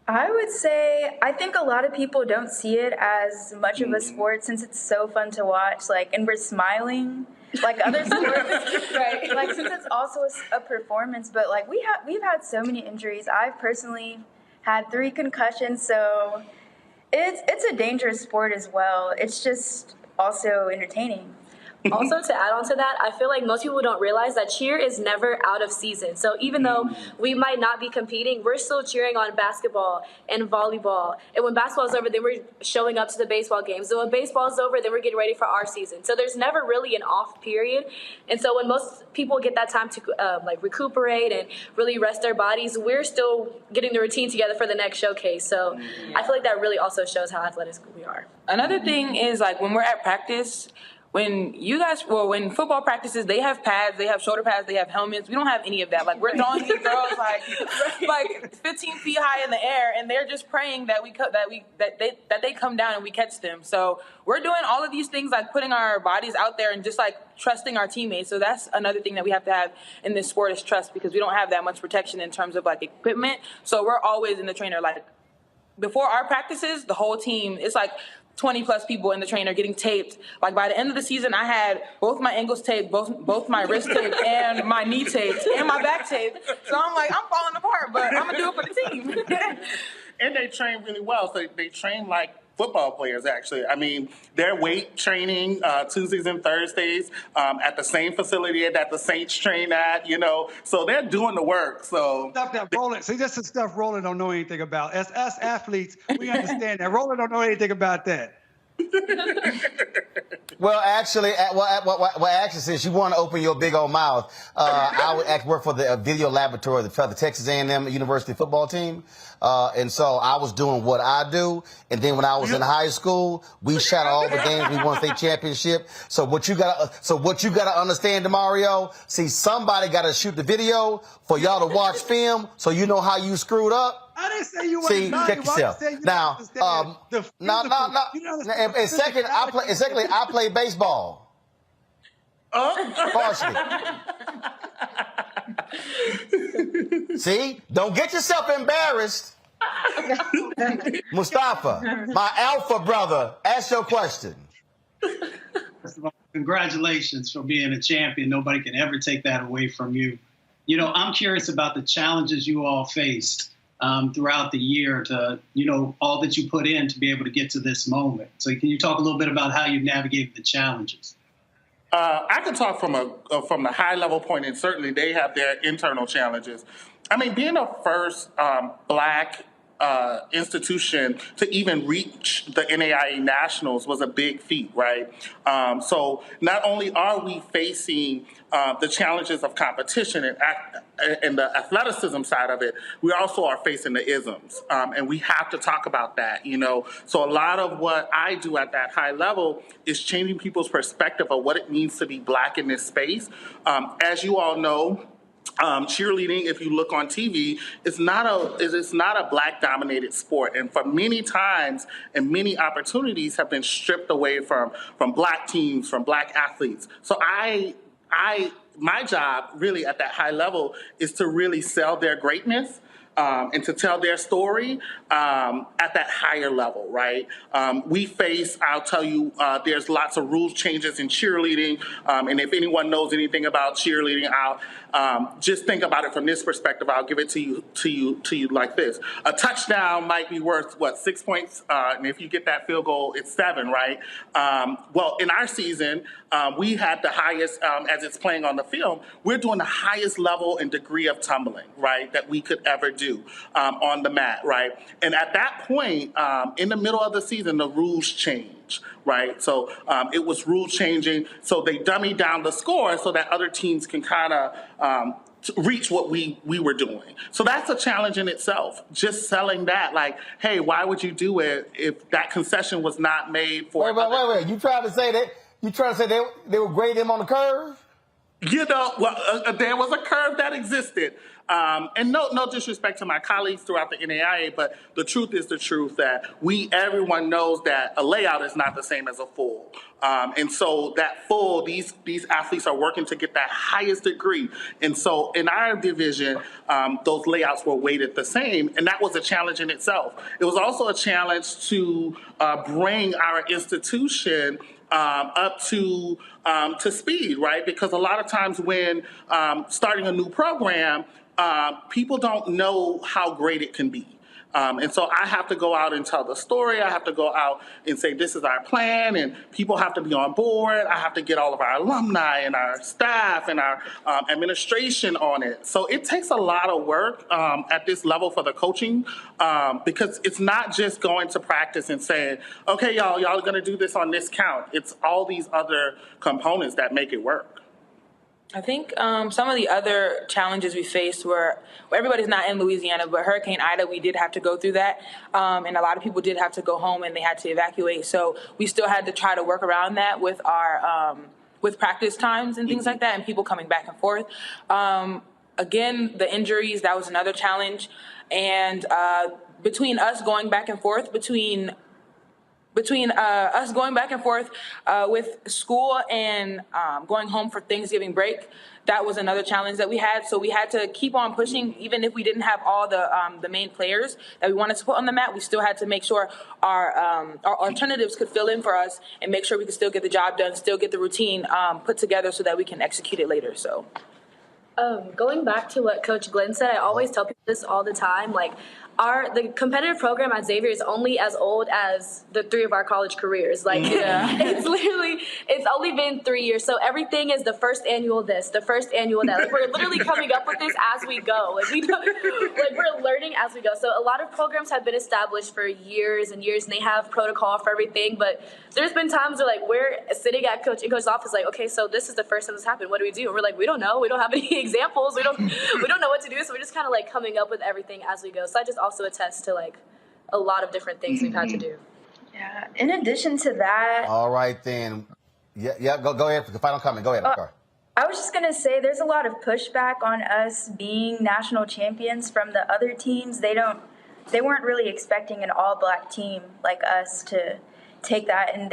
V: I would say I think a lot of people don't see it as much of a sport since it's so fun to watch, and we're smiling like other sports, right? Since it's also a performance, but we've had so many injuries. I've personally had 3 concussions, so it's a dangerous sport as well. It's just also entertaining.
T: Also, to add on to that, I feel like most people don't realize that cheer is never out of season. So even though we might not be competing, we're still cheering on basketball and volleyball. And when basketball's over, then we're showing up to the baseball games. So when baseball's over, then we're getting ready for our season. So there's never really an off period. And so when most people get that time to recuperate and really rest their bodies, we're still getting the routine together for the next showcase. So I feel like that really also shows how athletic we are.
C: Another thing is when we're at practice, when football practices, they have pads, they have shoulder pads, they have helmets. We don't have any of that. We're throwing these girls 15 feet high in the air, and they're just praying that they come down and we catch them. So we're doing all of these things, putting our bodies out there and just trusting our teammates. So that's another thing that we have to have in this sport is trust, because we don't have that much protection in terms of equipment. So we're always in the trainer. Before our practices, the whole team, it's 20 plus people in the trainer getting taped. By the end of the season, I had both my ankles taped, both my wrist taped, and my knee taped, and my back taped. So I'm I'm falling apart, but I'm gonna do it for the team.
U: And they train really well. So they train like football players, actually. I mean, they're weight training Tuesdays and Thursdays at the same facility that the Saints train at, So they're doing the work. So
L: stuff that Roland, see, this is stuff Roland don't know anything about. As us athletes, we understand that. Roland don't know anything about that.
A: Well, actually, since you want to open your big old mouth, I would work for the video laboratory for the Texas A&M University football team. And so I was doing what I do. And then when I was in high school, we shot all the games. We won state championship. So what you gotta understand, DeMario, see, somebody got to shoot the video for y'all to watch film so you know how you screwed up.
L: I didn't say you
A: see, check yourself. Now, and second, I play baseball. Partially. See, don't get yourself embarrassed. Mustafa, my alpha brother, ask your question.
J: Congratulations for being a champion. Nobody can ever take that away from you. I'm curious about the challenges you all faced throughout the year to, all that you put in to be able to get to this moment. So can you talk a little bit about how you navigated the challenges?
U: I can talk from the high level point, and certainly they have their internal challenges. I mean, being a first Black institution to even reach the NAIA Nationals was a big feat, right? So not only are we facing the challenges of competition and the athleticism side of it, we also are facing the isms, and we have to talk about that, So a lot of what I do at that high level is changing people's perspective of what it means to be Black in this space. As you all know, cheerleading, if you look on TV, it's not a Black-dominated sport, and for many times and many opportunities have been stripped away from Black teams, from Black athletes. So my job really at that high level is to really sell their greatness. And to tell their story at that higher level, right? We face, I'll tell you, there's lots of rules changes in cheerleading, and if anyone knows anything about cheerleading, I'll just think about it from this perspective. I'll give it to you like this: a touchdown might be worth 6 points, and if you get that field goal, it's 7, right? Well, in our season, we had the highest, as it's playing on the film, we're doing the highest level and degree of tumbling, right, that we could ever do on the mat, right? And at that point, in the middle of the season, the rules change, right? So it was rule changing, so they dummied down the score so that other teams can kind of reach what we were doing. So that's a challenge in itself, just selling that, like, hey, why would you do it if that concession was not made for...
A: Wait. You trying to say they would grade them on the curve?
U: There was a curve that existed. And no disrespect to my colleagues throughout the NAIA, but the truth is the truth that everyone knows that a layout is not the same as a full. And so that full, these athletes are working to get that highest degree. And so in our division, those layouts were weighted the same, and that was a challenge in itself. It was also a challenge to bring our institution up to speed, right? Because a lot of times when starting a new program, people don't know how great it can be. And so I have to go out and tell the story. I have to go out and say, this is our plan, and people have to be on board. I have to get all of our alumni and our staff and our administration on it. So it takes a lot of work at this level for the coaching, because it's not just going to practice and saying, okay, y'all are going to do this on this count. It's all these other components that make it work.
C: I think some of the other challenges we faced were, well, everybody's not in Louisiana, but Hurricane Ida, we did have to go through that. And a lot of people did have to go home and they had to evacuate. So we still had to try to work around that with our with practice times and things like that, and people coming back and forth. Again, the injuries, that was another challenge. And between us going back and forth, between us going back and forth with school and going home for Thanksgiving break, that was another challenge that we had. So we had to keep on pushing, even if we didn't have all the main players that we wanted to put on the mat. We still had to make sure our alternatives could fill in for us and make sure we could still get the job done, still get the routine put together so that we can execute it later. So.
T: Going back to what Coach Glenn said, I always tell people this all the time, like, the competitive program at Xavier is only as old as the 3 of our college careers. Like, it's only been 3 years. So everything is the first annual this, the first annual that. Like, we're literally coming up with this as we go. Like, we're learning as we go. So a lot of programs have been established for years and years, and they have protocol for everything. But there's been times where, like, we're sitting at Coach's office, like, okay, so this is the first time this happened. What do we do? And we're like, we don't know. We don't have any examples. We don't know what to do. So we're just kind of like coming up with everything as we go. So I just also attest to like a lot of different things we've had to do.
V: Yeah. In addition to that.
A: All right then. Yeah. Go ahead. Final comment. Go ahead.
V: I was just gonna say there's a lot of pushback on us being national champions from the other teams. They weren't really expecting an all-black team like us to take that, and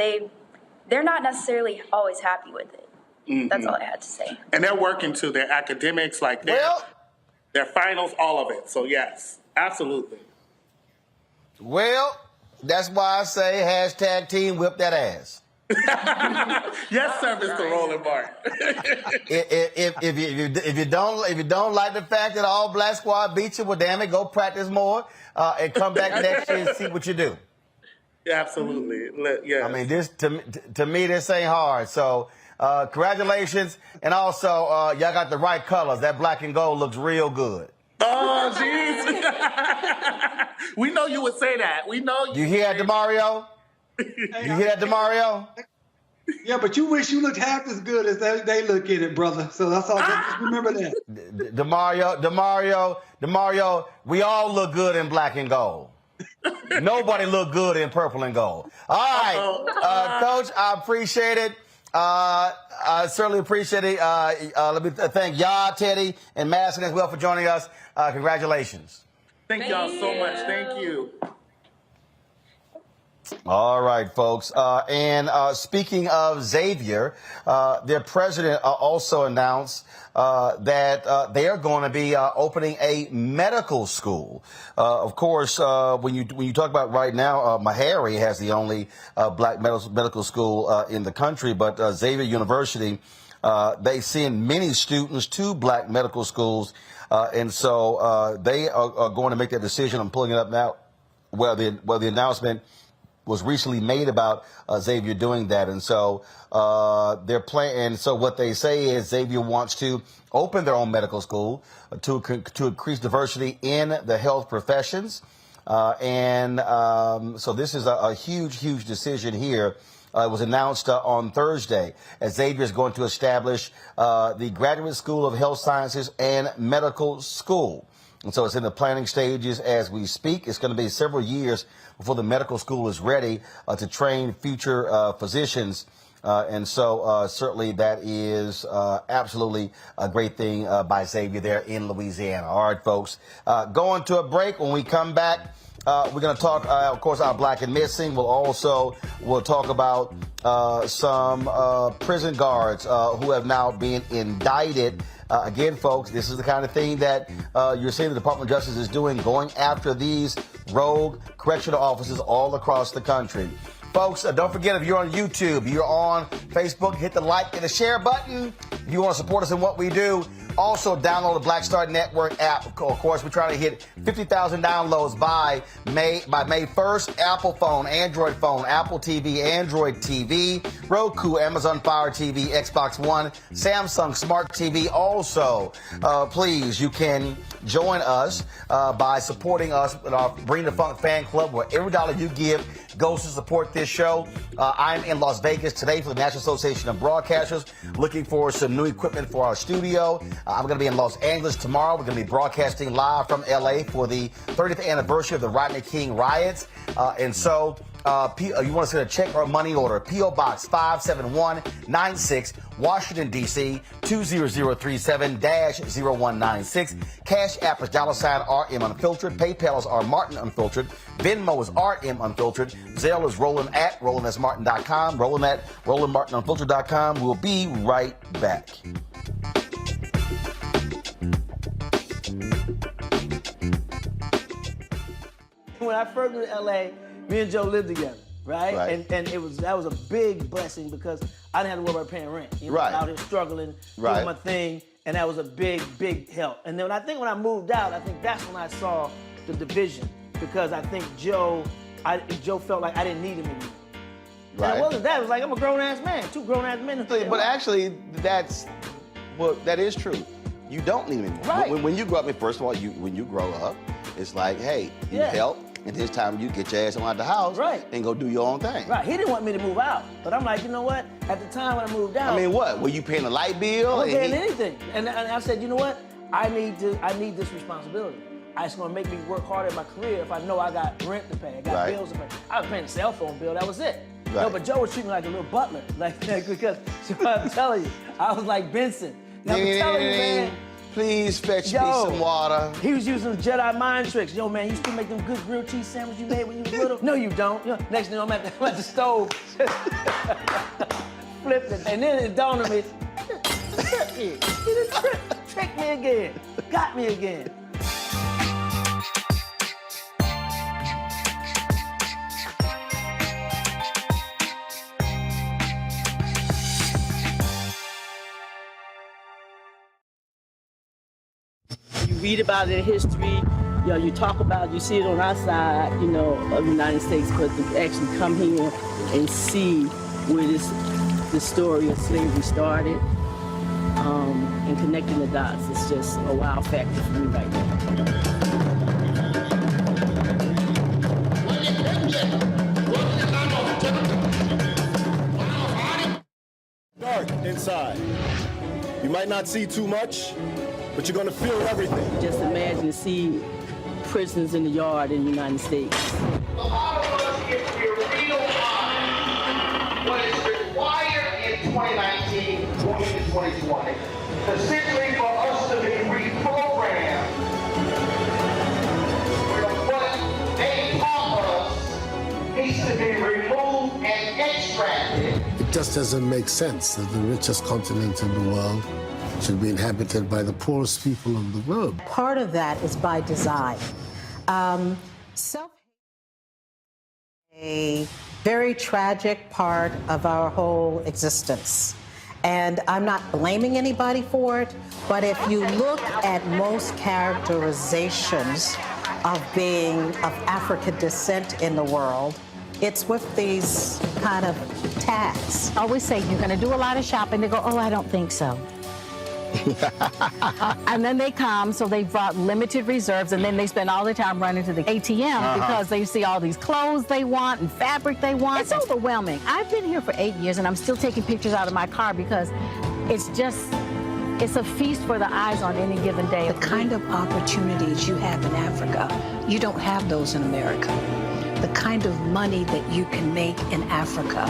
V: they're not necessarily always happy with it. Mm-hmm. That's all I had to say.
U: And they're working to their academics, like their finals, all of it. So yes, absolutely.
A: Well, that's why I say hashtag team whip that ass.
U: Yes, sir, Mr. Roland Martin.
A: If you don't like the fact that all black squad beat you, well, damn it, go practice more and come back next year and see what you do.
U: Yeah, absolutely. Yeah.
A: I mean, this to me, this ain't hard. So, congratulations, and also y'all got the right colors. That black and gold looks real good.
U: Oh, jeez. We know you would say that. We know you.
A: You hear that, DeMario? You hear that, DeMario?
L: Yeah, but you wish you looked half as good as they look in it, brother. So that's all. Just remember that.
A: DeMario, we all look good in black and gold. Nobody look good in purple and gold. All right, Coach, I appreciate it. I certainly appreciate it. Let me thank y'all, Teddy, and Madison as well for joining us. Congratulations.
U: Thank y'all so much. Thank you.
A: All right, folks. And speaking of Xavier, their president also announced that they are going to be opening a medical school. Of course, when you talk about right now, Meharry has the only black medical school in the country, but Xavier University, they send many students to black medical schools, and so they are going to make that decision. I'm pulling it up now, where the announcement was recently made about Xavier doing that. And so they're planning. So what they say is Xavier wants to open their own medical school to increase diversity in the health professions. So this is a huge decision here. It was announced on Thursday as Xavier is going to establish the Graduate School of Health Sciences and Medical School. And so it's in the planning stages as we speak. It's going to be several years before the medical school is ready to train future physicians. And so certainly that is absolutely a great thing by Xavier there in Louisiana. All right, folks, going to a break. When we come back, we're going to talk, of course, our Black and Missing. We'll talk about some prison guards who have now been indicted. Again, folks, this is the kind of thing that you're seeing the Department of Justice is doing, going after these rogue correctional officers all across the country. Folks, don't forget, if you're on YouTube, you're on Facebook, hit the like and the share button. If you want to support us in what we do, also download the Black Star Network app. Of course, we're trying to hit 50,000 downloads by May 1st. Apple phone, Android phone, Apple TV, Android TV, Roku, Amazon Fire TV, Xbox One, Samsung Smart TV. Also, please, you can join us by supporting us with our Bring the Funk fan club, where every dollar you give goes to support this show. I'm in Las Vegas today for the National Association of Broadcasters, looking for some new equipment for our studio. I'm going to be in Los Angeles tomorrow. We're going to be broadcasting live from LA for the 30th anniversary of the Rodney King riots. And so you want to send a check or a money order, P.O. Box 57196, Washington, D.C. 20037-0196. Cash App is $RM Unfiltered. PayPal is R Martin Unfiltered. Venmo is RM Unfiltered. Zelle is Roland at RolandSMartin.com. Roland at RolandMartinUnfiltered.com. We'll be right back.
E: When I first moved to LA, me and Joe lived together, right? And that was a big blessing because I didn't have to worry about paying rent. You know, I was out here struggling, doing my thing, and that was a big help. And then when I moved out, I think that's when I saw the division, because I think Joe felt like I didn't need him anymore. And it wasn't that. It was like, I'm a grown-ass man, two grown-ass men.
A: But actually, that is true. You don't need him anymore.
E: Right.
A: When you grow up, first of all, when you grow up, it's like, hey, you help. And this time you get your ass out the house and go do your own thing.
E: Right. He didn't want me to move out. But I'm like, you know what? At the time when I moved out.
A: I mean, what? Were you paying a light bill?
E: I wasn't paying anything. And I said, you know what? I need this responsibility. It's going to make me work harder in my career if I know I got rent to pay, I got bills to pay. I was paying a cell phone bill, that was it. No, but Joe was treating me like a little butler. Because I'm telling you, I was like Benson. Now, I'm telling you, man.
A: Please fetch me some water.
E: He was using Jedi mind tricks. Yo, man, you still make them good grilled cheese sandwiches you made when you was little? No, you don't. Next thing I'm at the stove. Flipped it. And then it dawned on me, he tricked me again. Got me again. read about their history. You know, you talk about, you see it on our side, you know, of the United States, but to actually come here and see where this story of slavery started, and connecting the dots, it's just a wow factor for me right now.
K: Dark inside. You might not see too much, but you're gonna feel everything.
E: Just imagine to see prisons in the yard in the United States.
G: A lot of us, if we're real honest, what is required in 2019, going into 2020, is simply for us to be reprogrammed. Where what they taught us needs to be removed and extracted.
P: It just doesn't make sense that the richest continent in the world should be inhabited by the poorest people of the globe.
I: Part of that is by design. A very tragic part of our whole existence. And I'm not blaming anybody for it, but if you look at most characterizations of being of African descent in the world, it's with these kind of tags.
W: I always say, you're going to do a lot of shopping. They go, oh, I don't think so. And then they come, so they brought limited reserves, and then they spend all their time running to the ATM because they see all these clothes they want and fabric they want. It's overwhelming. I've been here for 8 years, and I'm still taking pictures out of my car because it's a feast for the eyes on any given day.
I: The kind of opportunities you have in Africa, you don't have those in America. The kind of money that you can make in Africa,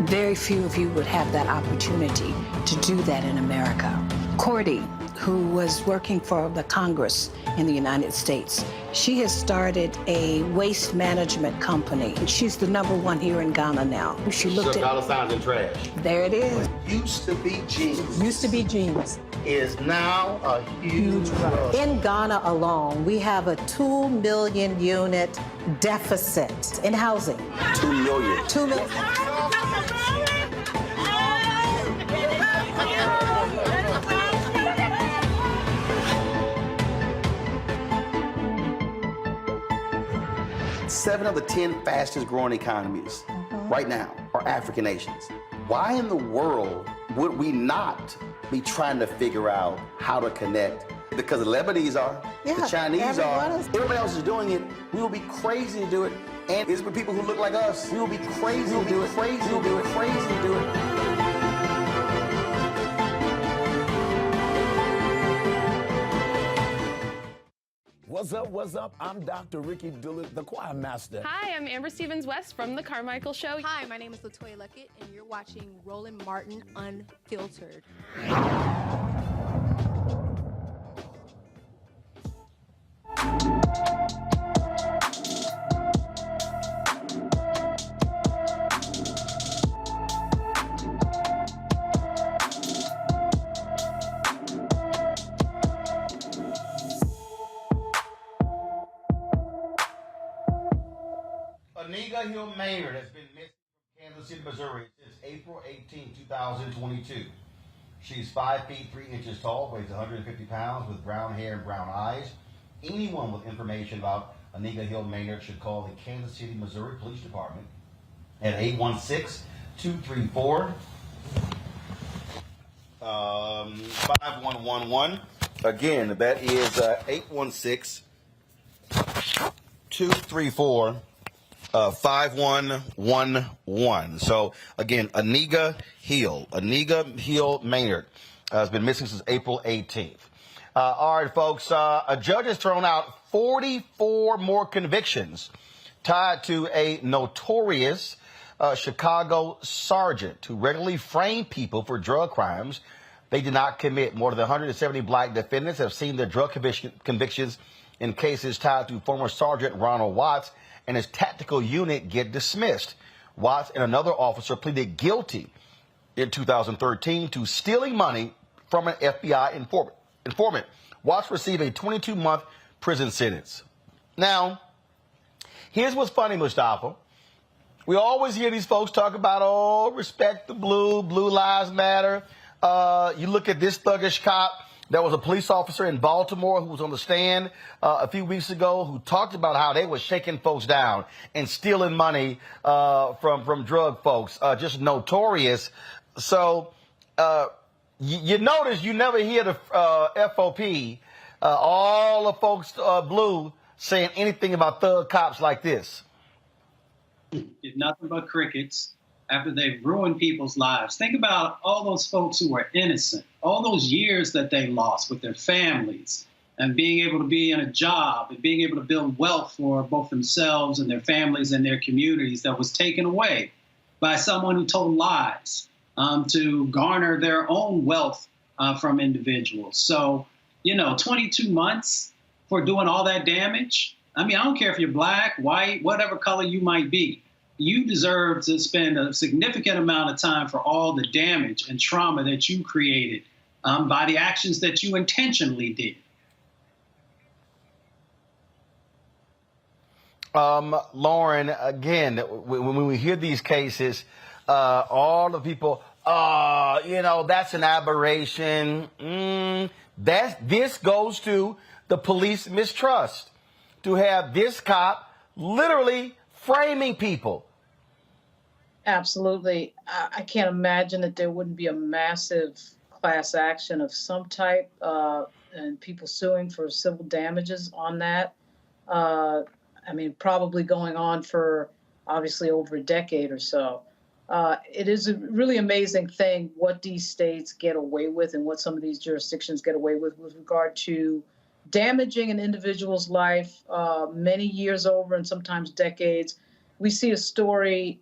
I: very few of you would have that opportunity to do that in America. Cordy, who was working for the Congress in the United States, she has started a waste management company. She's the #1 here in Ghana now. She looked at
A: dollar signs and trash.
I: There it is.
A: Used to be jeans.
I: Used to be jeans.
A: Is now a huge rush.
I: In Ghana alone, we have a 2 million unit deficit in housing.
A: 2 million.
I: 2 million.
A: Seven of the 10 fastest growing economies right now are African nations. Why in the world would we not be trying to figure out how to connect? Because the Lebanese are, the Chinese are, everybody else is doing it. We will be crazy to do it. And it's with people who look like us. We will be crazy to do it. Crazy to do it. Crazy to do it.
K: What's up? I'm Dr. Ricky Dillard, the choir master.
X: Hi, I'm Amber Stevens-West from The Carmichael Show.
Y: Hi, my name is Latoya Luckett, and you're watching Roland Martin Unfiltered.
A: Anita Hill Maynard has been missing from Kansas City, Missouri since April 18, 2022. She's 5 feet 3 inches tall, weighs 150 pounds, with brown hair and brown eyes. Anyone with information about Anita Hill Maynard should call the Kansas City, Missouri Police Department at 816-234-5111. Again, that is 816-234-5111. 5111. So again, Anita Hill Maynard has been missing since April 18th. All right, folks. A judge has thrown out 44 more convictions tied to a notorious Chicago sergeant who regularly framed people for drug crimes they did not commit. More than 170 black defendants have seen their drug convictions in cases tied to former Sergeant Ronald Watts and his tactical unit get dismissed. Watts and another officer pleaded guilty in 2013 to stealing money from an FBI informant. Watts received a 22-month prison sentence. Now, here's what's funny, Mustafa. We always hear these folks talk about, oh, respect the blue, blue lives matter. You look at this thuggish cop There was a police officer in Baltimore who was on the stand a few weeks ago who talked about how they were shaking folks down and stealing money from drug folks, just notorious. So you notice you never hear the FOP, all the folks blue, saying anything about thug cops like this.
J: It's nothing but crickets after they've ruined people's lives. Think about all those folks who were innocent, all those years that they lost with their families, and being able to be in a job and being able to build wealth for both themselves and their families and their communities that was taken away by someone who told lies to garner their own wealth from individuals. So, 22 months for doing all that damage. I mean, I don't care if you're black, white, whatever color you might be. You deserve to spend a significant amount of time for all the damage and trauma that you created by the actions that you intentionally did.
A: Lauren, again, when we hear these cases, all the people, that's an aberration. This goes to the police mistrust, to have this cop literally framing people.
H: Absolutely. I can't imagine that there wouldn't be a massive class action of some type and people suing for civil damages on that. Probably going on for obviously over a decade or so. It is a really amazing thing what these states get away with and what some of these jurisdictions get away with regard to damaging an individual's life many years over and sometimes decades. We see a story,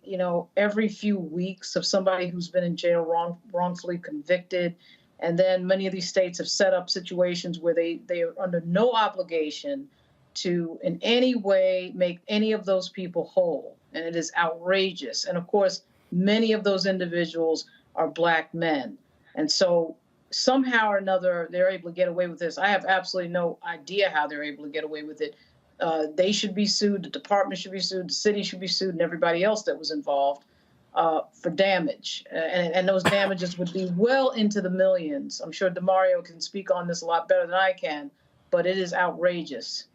H: every few weeks of somebody who's been in jail wrongfully convicted. And then many of these states have set up situations where they are under no obligation to in any way make any of those people whole. And it is outrageous. And of course, many of those individuals are black men. And so somehow or another, they're able to get away with this. I have absolutely no idea how they're able to get away with it. They should be sued, the department should be sued, the city should be sued, and everybody else that was involved for damage. And those damages would be well into the millions. I'm sure DeMario can speak on this a lot better than I can, but it is outrageous.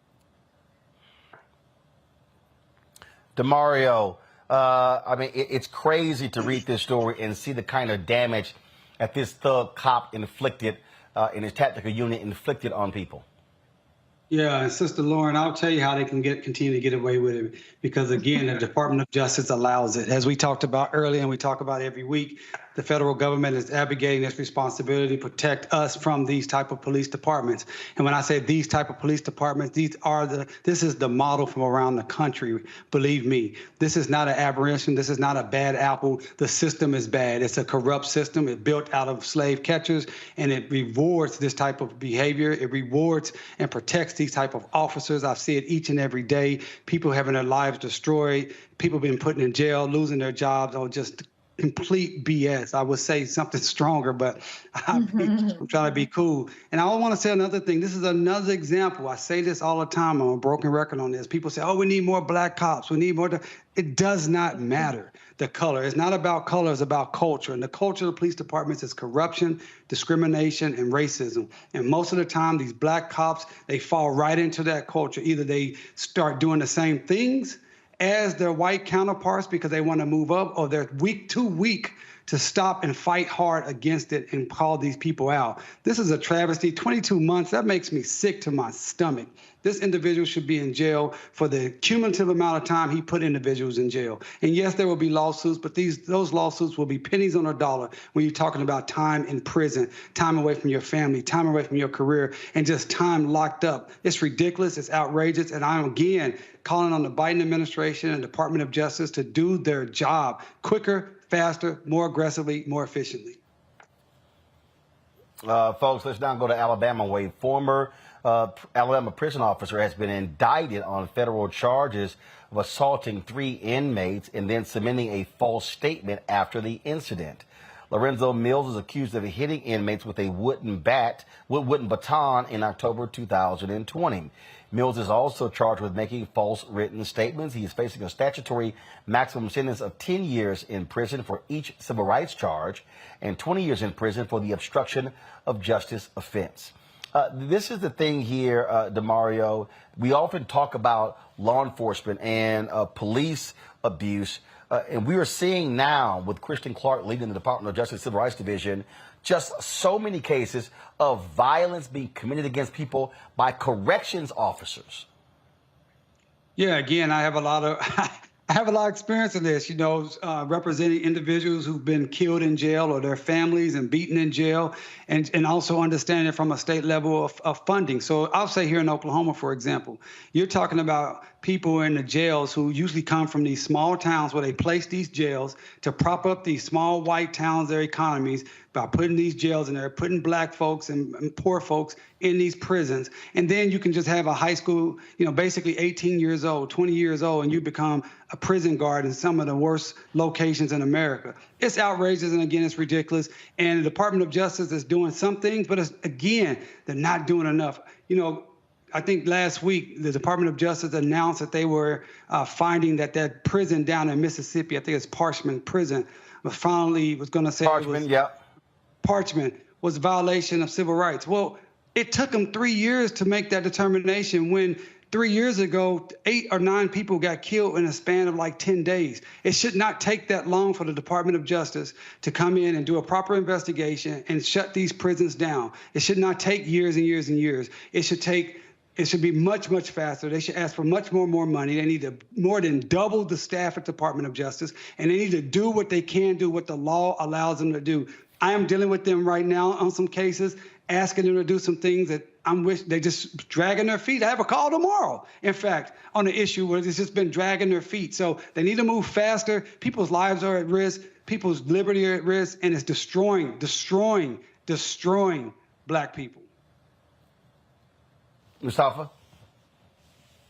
A: DeMario, it's crazy to read this story and see the kind of damage that this thug cop inflicted in his tactical unit inflicted on people.
L: Yeah, and Sister Lauren, I'll tell you how they can continue to get away with it, because again, the Department of Justice allows it. As we talked about earlier, and we talk about every week, the federal government is abrogating its responsibility to protect us from these type of police departments. And when I say these type of police departments, this is the model from around the country. Believe me, this is not an aberration. This is not a bad apple. The system is bad. It's a corrupt system. It's built out of slave catchers, and it rewards this type of behavior. It rewards and protects these type of officers. I see it each and every day. People having their lives destroyed, people being put in jail, losing their jobs, or just complete BS. I would say something stronger, but I'm trying to be cool. And I want to say another thing. This is another example. I say this all the time. I'm a broken record on this. People say, oh, we need more black cops. We need more. It does not matter the color. It's not about color. It's about culture. And the culture of the police departments is corruption, discrimination, and racism. And most of the time, these black cops, they fall right into that culture. Either they start doing the same things as their white counterparts because they want to move up, or they're too weak to stop and fight hard against it and call these people out. This is a travesty. 22 months, that makes me sick to my stomach. This individual should be in jail for the cumulative amount of time he put individuals in jail. And yes, there will be lawsuits, but those lawsuits will be pennies on a dollar when you're talking about time in prison, time away from your family, time away from your career, and just time locked up. It's ridiculous. It's outrageous. And I'm, again, calling on the Biden administration and Department of Justice to do their job quicker, faster, more aggressively, more efficiently.
A: Folks, let's now go to Alabama, where a former Alabama prison officer has been indicted on federal charges of assaulting 3 inmates and then submitting a false statement after the incident. Lorenzo Mills is accused of hitting inmates with a wooden baton in October 2020. Mills is also charged with making false written statements. He is facing a statutory maximum sentence of 10 years in prison for each civil rights charge and 20 years in prison for the obstruction of justice offense. This is the thing here, DeMario. We often talk about law enforcement and police abuse. And we are seeing now with Christian Clark leading the Department of Justice Civil Rights Division, just so many cases of violence being committed against people by corrections officers.
L: Yeah, again, I have a lot of experience in this, representing individuals who've been killed in jail or their families and beaten in jail, and also understanding from a state level of funding. So I'll say here in Oklahoma, for example, you're talking about people in the jails who usually come from these small towns where they place these jails to prop up these small white towns, their economies, by putting these jails in there, putting black folks and poor folks in these prisons. And then you can just have a high school, basically 18 years old, 20 years old, and you become a prison guard in some of the worst locations in America. It's outrageous, and again, it's ridiculous. And the Department of Justice is doing some things, but they're not doing enough. I think last week, the Department of Justice announced that they were finding that prison down in Mississippi, I think it's Parchman Prison, was going to say Parchman was a violation of civil rights. Well, it took them 3 years to make that determination when 3 years ago, 8 or 9 people got killed in a span of like 10 days. It should not take that long for the Department of Justice to come in and do a proper investigation and shut these prisons down. It should not take years and years and years. It should be much, much faster. They should ask for much more money. They need to more than double the staff at the Department of Justice, and they need to do what they can do, what the law allows them to do. I am dealing with them right now on some cases, asking them to do some things that they just dragging their feet. I have a call tomorrow, in fact, on an issue where it's just been dragging their feet. So they need to move faster. People's lives are at risk. People's liberty are at risk, and it's destroying black people.
A: Mustafa?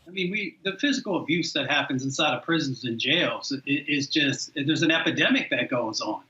J: I mean, the physical abuse that happens inside of prisons and jails is just, there's an epidemic that goes on.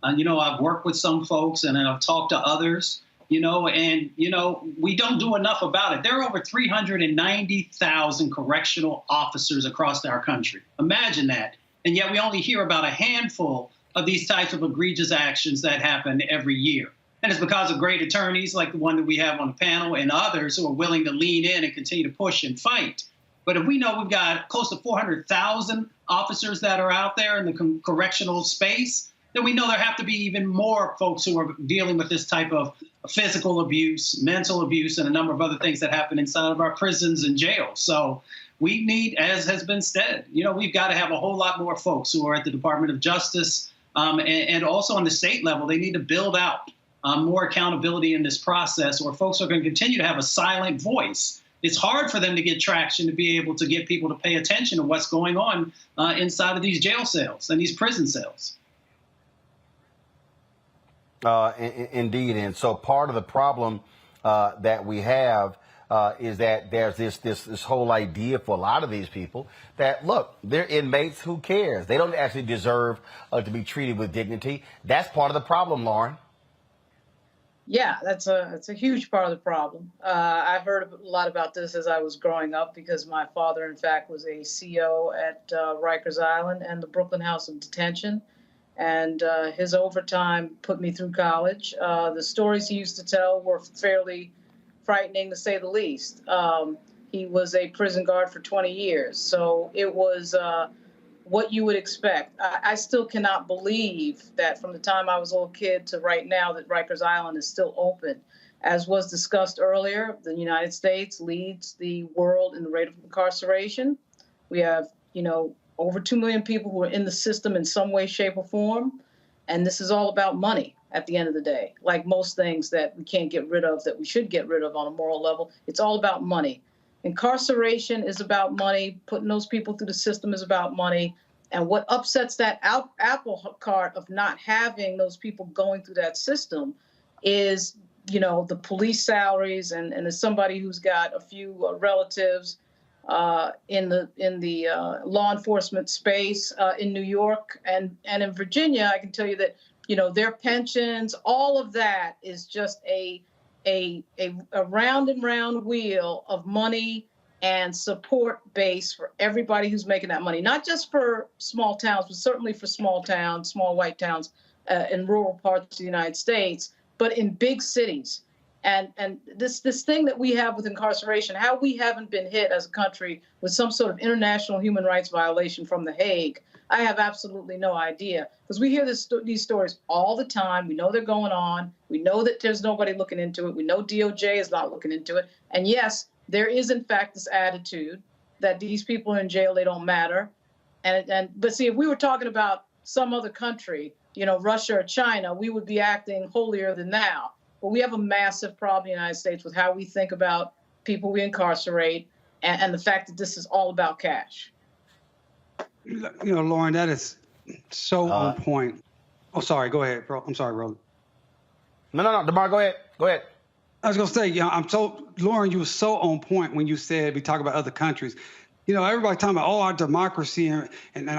J: I've worked with some folks and I've talked to others, we don't do enough about it. There are over 390,000 correctional officers across our country. Imagine that. And yet we only hear about a handful of these types of egregious actions that happen every year. And it's because of great attorneys like the one that we have on the panel and others who are willing to lean in and continue to push and fight. But if we know we've got close to 400,000 officers that are out there in the correctional space, then we know there have to be even more folks who are dealing with this type of physical abuse, mental abuse, and a number of other things that happen inside of our prisons and jails. So we need, as has been said, we've got to have a whole lot more folks who are at the Department of Justice and also on the state level. They need to build out more accountability in this process, or folks are going to continue to have a silent voice. It's hard for them to get traction to be able to get people to pay attention to what's going on inside of these jail cells and these prison cells.
A: Indeed. And so part of the problem that we have is that there's this whole idea for a lot of these people that, look, they're inmates, who cares? They don't actually deserve to be treated with dignity. That's part of the problem, Lauren.
H: Yeah, that's a huge part of the problem. I heard a lot about this as I was growing up because my father, in fact, was a CO at Rikers Island and the Brooklyn House of Detention. And his overtime put me through college. The stories he used to tell were fairly frightening, to say the least. He was a prison guard for 20 years. So it was what you would expect. I still cannot believe that from the time I was a little kid to right now that Rikers Island is still open. As was discussed earlier, the United States leads the world in the rate of incarceration. We have, over 2 million people who are in the system in some way, shape, or form. And this is all about money at the end of the day. Like most things that we can't get rid of, that we should get rid of on a moral level, it's all about money. Incarceration is about money. Putting those people through the system is about money. And what upsets that apple cart of not having those people going through that system is, the police salaries. And as somebody who's got a few relatives in the law enforcement space in New York and in Virginia, I can tell you that, their pensions, all of that is just a round and round wheel of money and support base for everybody who's making that money, not just for small towns, but certainly for small towns, small white towns in rural parts of the United States, but in big cities. And this thing that we have with incarceration, how we haven't been hit as a country with some sort of international human rights violation from The Hague, I have absolutely no idea. Because we hear these stories all the time. We know they're going on. We know that there's nobody looking into it. We know DOJ is not looking into it. And yes, there is in fact this attitude that these people are in jail, they don't matter. But see, if we were talking about some other country, Russia or China, we would be acting holier than thou. But we have a massive problem in the United States with how we think about people we incarcerate and the fact that this is all about cash.
L: Lauren, that is so on point. Oh, sorry. Go ahead, bro. I'm sorry, Roland.
A: No, DeMar, go ahead. Go ahead.
L: I was going to say, Lauren, you were so on point when you said we talk about other countries. Everybody talking about, our democracy and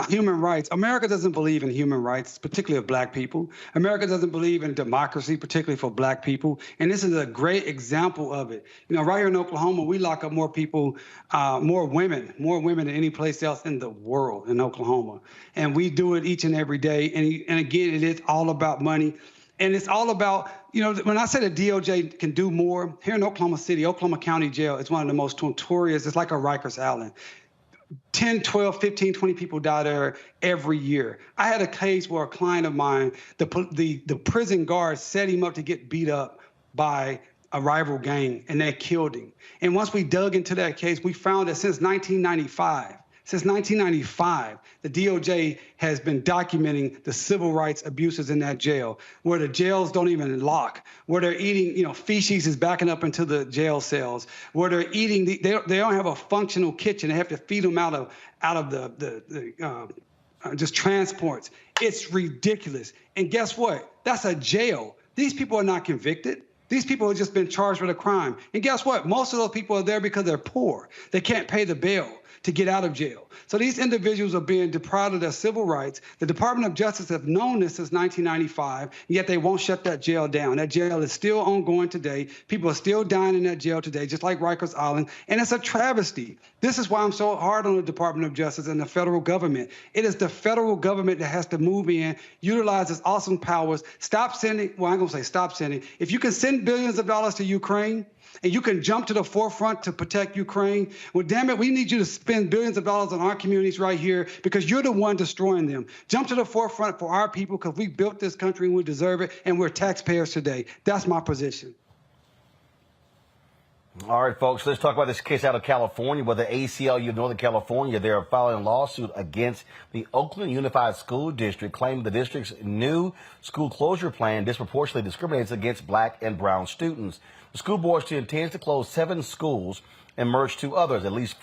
L: human rights. America doesn't believe in human rights, particularly of black people. America doesn't believe in democracy, particularly for black people. And this is a great example of it. Right here in Oklahoma, we lock up more people, more women than any place else in the world in Oklahoma. And we do it each and every day. And again, it is all about money. And it's all about, when I say the DOJ can do more, here in Oklahoma City, Oklahoma County Jail is one of the most notorious. It's like a Rikers Island. 10, 12, 15, 20 people die there every year. I had a case where a client of mine, the prison guards set him up to get beat up by a rival gang, and they killed him. And once we dug into that case, we found that since 1995, the DOJ has been documenting the civil rights abuses in that jail, where the jails don't even lock, where they're eating, feces is backing up into the jail cells, where they're eating, they don't have a functional kitchen. They have to feed them out of the just transports. It's ridiculous. And guess what? That's a jail. These people are not convicted. These people have just been charged with a crime. And guess what? Most of those people are there because they're poor. They can't pay the bail to get out of jail. So these individuals are being deprived of their civil rights. The Department of Justice have known this since 1995, yet they won't shut that jail down. That jail is still ongoing today. People are still dying in that jail today, just like Rikers Island, and it's a travesty. This is why I'm so hard on the Department of Justice and the federal government. It is the federal government that has to move in, utilize its awesome powers, stop sending, well, I'm going to say stop sending. If you can send billions of dollars to Ukraine, and you can jump to the forefront to protect Ukraine, well, damn it, we need you to spend billions of dollars on our communities right here because you're the one destroying them. Jump to the forefront for our people because we built this country and we deserve it, and we're taxpayers today. That's my position.
A: All right, folks, let's talk about this case out of California where the ACLU of Northern California, they're filing a lawsuit against the Oakland Unified School District, claiming the district's new school closure plan disproportionately discriminates against black and brown students. The school board still intends to close 7 schools and merge 2 others. At least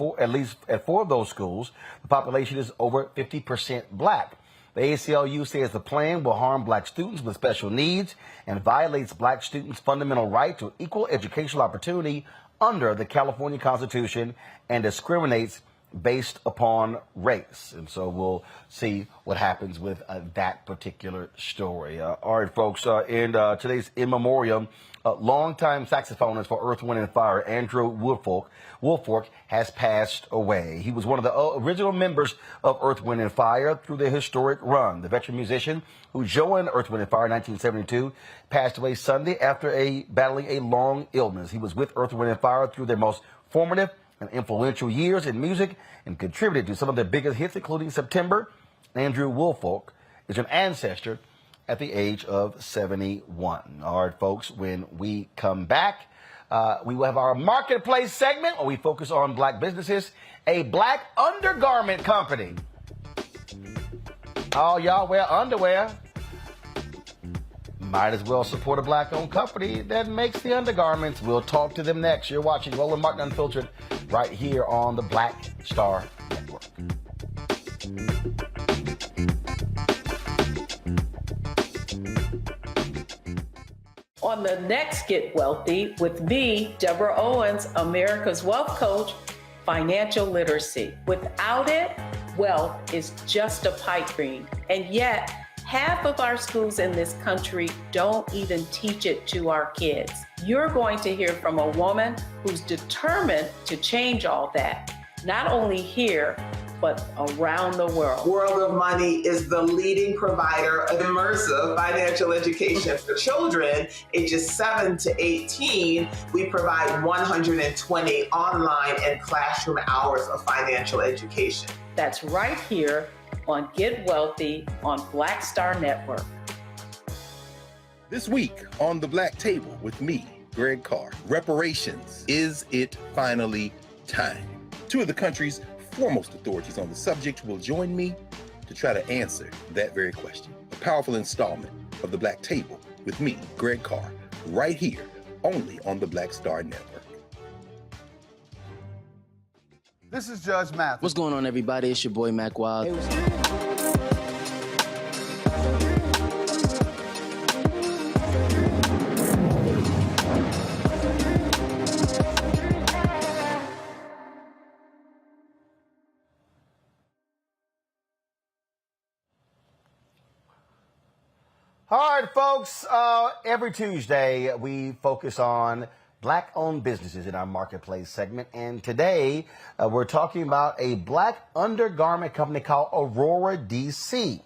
A: at 4 of those schools, the population is over 50% black. The ACLU says the plan will harm black students with special needs and violates black students' fundamental right to equal educational opportunity under the California Constitution and discriminates based upon race. And so we'll see what happens with that particular story. All right, folks, in today's In Memoriam, longtime saxophonist for Earth, Wind & Fire, Andrew Woolfolk, has passed away. He was one of the original members of Earth, Wind & Fire through their historic run. The veteran musician who joined Earth, Wind & Fire in 1972 passed away Sunday after battling a long illness. He was with Earth, Wind & Fire through their most formative and influential years in music and contributed to some of their biggest hits, including September. Andrew Woolfolk is an ancestor at the age of 71. All right, folks, when we come back, we will have our marketplace segment where we focus on black businesses. A black undergarment company. Oh, y'all wear underwear. Might as well support a black-owned company that makes the undergarments. We'll talk to them next. You're watching Roland Martin Unfiltered right here on the Black Star Network.
F: On the next Get Wealthy with me, Deborah Owens, America's Wealth Coach, financial literacy. Without it, wealth is just a pipe dream. And yet, half of our schools in this country don't even teach it to our kids. You're going to hear from a woman who's determined to change all that, not only here, but around the world.
M: World of Money is the leading provider of immersive financial education for children ages 7 to 18. We provide 120 online and classroom hours of financial education.
F: That's right here on Get Wealthy on Black Star Network.
N: This week on The Black Table with me, Greg Carr. Reparations. Is it finally time? Two of the country's foremost authorities on the subject will join me to try to answer that very question. A powerful installment of The Black Table with me, Greg Carr, right here, only on the Black Star Network.
O: This is Judge Mathis.
Q: What's going on, everybody? It's your boy, Mac Wild.
A: All right, folks, every Tuesday we focus on Black-owned businesses in our Marketplace segment. And today we're talking about a Black undergarment company called Aurora DC.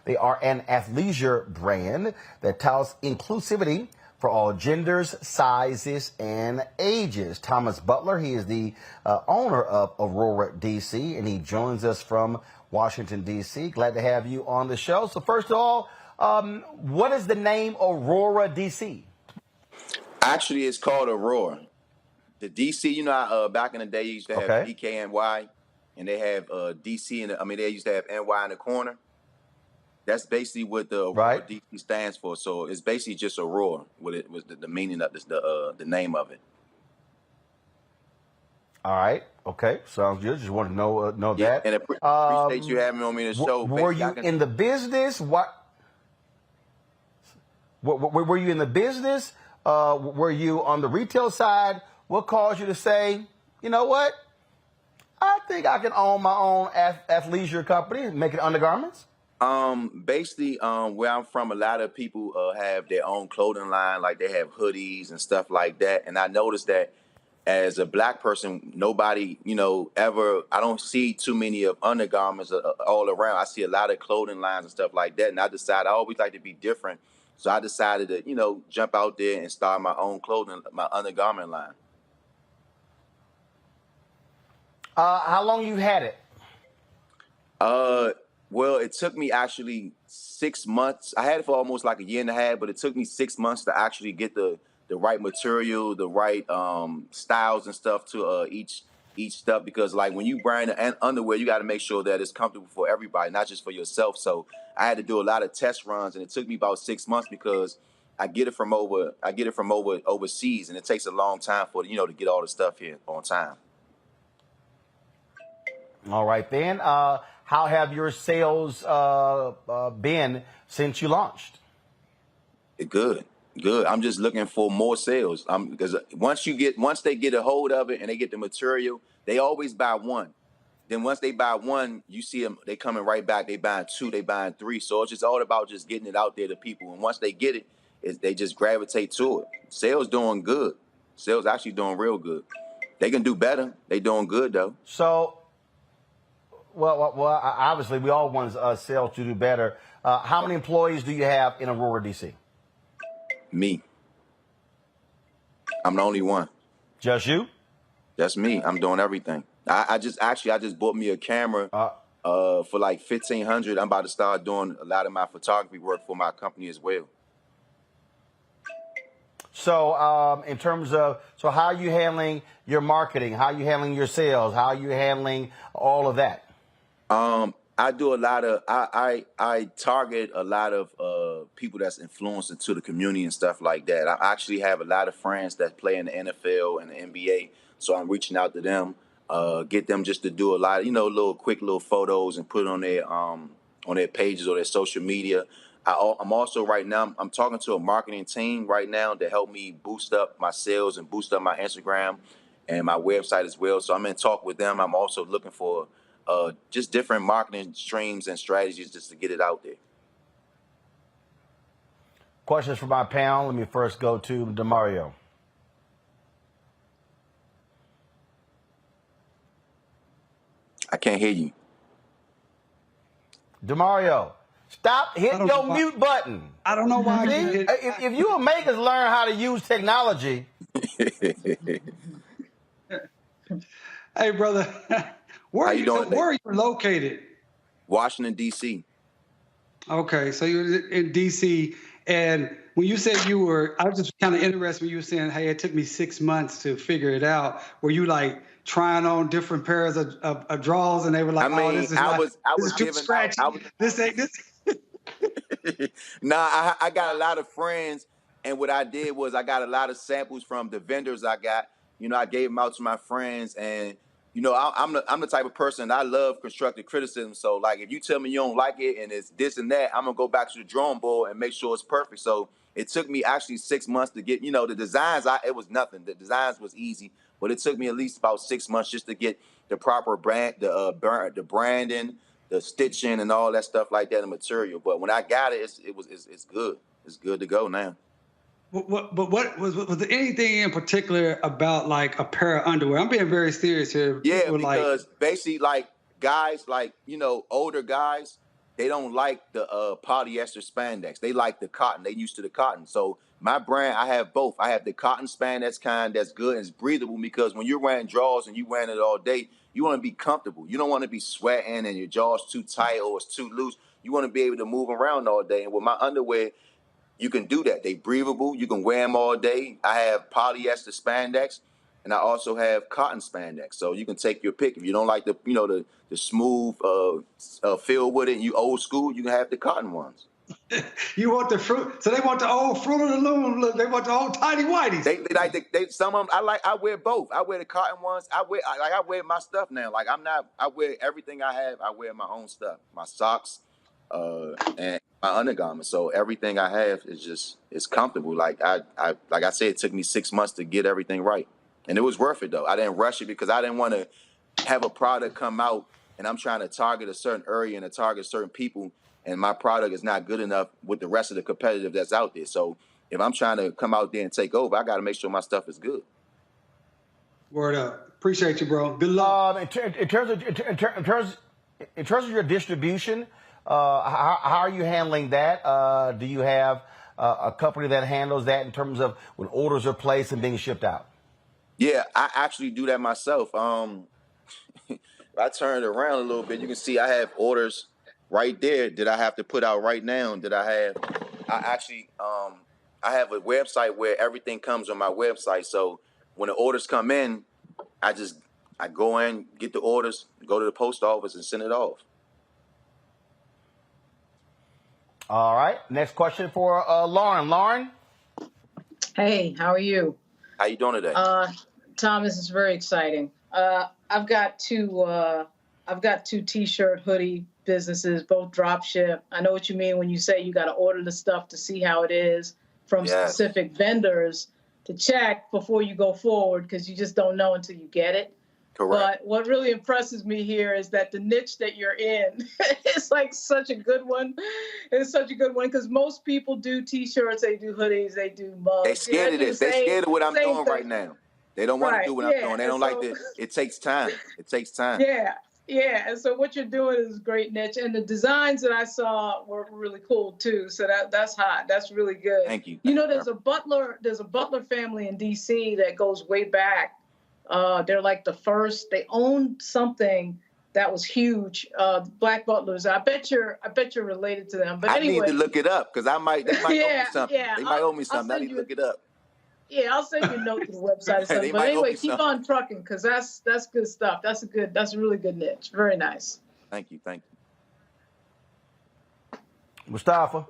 A: They are an athleisure brand that touts inclusivity for all genders, sizes, and ages. Thomas Butler, he is the owner of Aurora DC, and he joins us from Washington, D.C. Glad to have you on the show. So first of all, what is the name Aurora DC?
R: Actually, it's called Aurora. The DC, you know, back in the day, you used to have DKNY, and they have DC, they used to have NY in the corner. That's basically what the Aurora DC stands for. So it's basically just Aurora, what it was the meaning of this, the name of it.
A: All right. Okay. Sounds good. Just wanted to know that.
R: And appreciate you having me on the show.
A: Were you in the business? Were you in the business? Were you on the retail side? What caused you to say, you know what? I think I can own my own athleisure company and make it undergarments?
R: Basically, where I'm from, a lot of people have their own clothing line, like they have hoodies and stuff like that. And I noticed that as a Black person, nobody, I don't see too many of undergarments all around. I see a lot of clothing lines and stuff like that. And I decided I always like to be different. So I decided to, jump out there and start my own clothing, my undergarment line.
A: How long you had it?
R: Well, it took me actually 6 months. I had it for almost like a year and a half, but it took me 6 months to actually get the right material, the right styles and stuff to each stuff. Because like when you brand an underwear, you got to make sure that it's comfortable for everybody, not just for yourself. So I had to do a lot of test runs, and it took me about 6 months because I get it from overseas, and it takes a long time for to get all the stuff here on time.
A: All right, then. How have your sales been since you launched?
R: Good. I'm just looking for more sales. Because once they get a hold of it and they get the material, they always buy one. Then once they buy one, you see them, they coming right back. They buying two, they buying three. So it's just all about just getting it out there to people. And once they get it, they just gravitate to it. Sales doing good. Sales actually doing real good. They can do better. They doing good though.
A: So, well, obviously we all want sales to do better. How many employees do you have in Aurora, DC?
R: Me. I'm the only one.
A: Just you?
R: That's me. I'm doing everything. I just bought me a camera for like $1,500. I'm about to start doing a lot of my photography work for my company as well.
A: So in terms of, how are you handling your marketing? How are you handling your sales? How are you handling all of that?
R: I do a lot of, I target a lot of people that's influencing to the community and stuff like that. I actually have a lot of friends that play in the NFL and the NBA, so I'm reaching out to them, get them just to do a lot of, little quick photos and put it on their pages or their social media. I'm also right now, I'm talking to a marketing team right now to help me boost up my sales and boost up my Instagram and my website as well. So I'm in talk with them. I'm also looking for just different marketing streams and strategies just to get it out there.
A: Questions for my panel. Let me first go to DeMario.
R: I can't hear you.
A: DeMario, stop hitting your mute button.
L: I don't know why.
A: See, if you will make us learn how to use technology.
L: Hey, brother, where are you located?
R: Washington, D.C.
L: Okay, so you're in D.C. And when you said you were, I was just kind of interested when you were saying, hey, it took me 6 months to figure it out. Were you like trying on different pairs of drawers and they were like, this is too scratchy. This ain't this.
R: Nah, I got a lot of friends, and what I did was I got a lot of samples from the vendors I got. You know, I gave them out to my friends, and you know, I'm the type of person, I love constructive criticism. So like, if you tell me you don't like it and it's this and that, I'm gonna go back to the drawing board and make sure it's perfect. So it took me actually 6 months to get, you know, the designs. It was nothing. The designs was easy, but it took me at least about 6 months just to get the proper brand, the branding, the stitching, and all that stuff like that, the material. But when I got it, it's good. It's good to go now.
L: But what was there anything in particular about like a pair of underwear? I'm being very serious here.
R: Yeah, because basically, like guys, like, you know, older guys, they don't like the polyester spandex. They like the cotton. They used to the cotton. So my brand, I have both. I have the cotton spandex kind that's good and it's breathable, because when you're wearing drawers and you wearing it all day, you want to be comfortable. You don't want to be sweating and your jaw's too tight or it's too loose. You want to be able to move around all day. And with my underwear, you can do that. They breathable. You can wear them all day. I have polyester spandex, and I also have cotton spandex. So you can take your pick. If you don't like the, you know, the smooth feel with it, and you old school, you can have the cotton ones.
L: You want the fruit? So they want the old Fruit of the Loom look. They want the old tidy whities.
R: They like some of them. I wear both. I wear the cotton ones. I wear my stuff now. Like I wear everything I have. I wear my own stuff. My socks, and my undergarments. So everything I have is comfortable. Like I said, it took me 6 months to get everything right, and it was worth it though. I didn't rush it because I didn't want to have a product come out and I'm trying to target a certain area and to target certain people, and my product is not good enough with the rest of the competitive that's out there. So if I'm trying to come out there and take over, I got to make sure my stuff is good.
L: Word up. Appreciate you, bro. Good luck.
A: In terms of your distribution, how are you handling that? Do you have a company that handles that in terms of when orders are placed and being shipped out?
R: Yeah, I actually do that myself. If I turn it around a little bit, you can see I have orders right there that I have to put out right now. I have a website where everything comes on my website. So when the orders come in, I go in, get the orders, go to the post office and send it off.
A: All right. Next question for Lauren. Lauren?
H: Hey, how are you?
R: How you doing today?
H: Thomas, it's very exciting. I've got two T-shirt, hoodie businesses, both drop ship. I know what you mean when you say you got to order the stuff to see how it is from specific vendors to check before you go forward, because you just don't know until you get it.
R: Correct.
H: But what really impresses me here is that the niche that you're in is like such a good one. It's such a good one because most people do T-shirts, they do hoodies, they do mugs.
R: They scared of this. They scared of what I'm doing right now. They don't want to do what I'm doing. They don't like it. It takes time. It takes time.
H: Yeah. And so what you're doing is great niche. And the designs that I saw were really cool too. So that's hot. That's really good.
R: Thank you.
H: You know, there's a Butler family in DC that goes way back. They're like the first. They owned something that was huge. Black Butlers. I bet you're related to them. But anyway,
R: I need to look it up because they might owe me something.
H: Yeah.
R: They might owe me something. I need to look it up.
H: Yeah, I'll send you a note to the website or something. But anyway, keep on trucking because that's good stuff. That's a really good niche. Very nice.
R: Thank you.
A: Mustafa.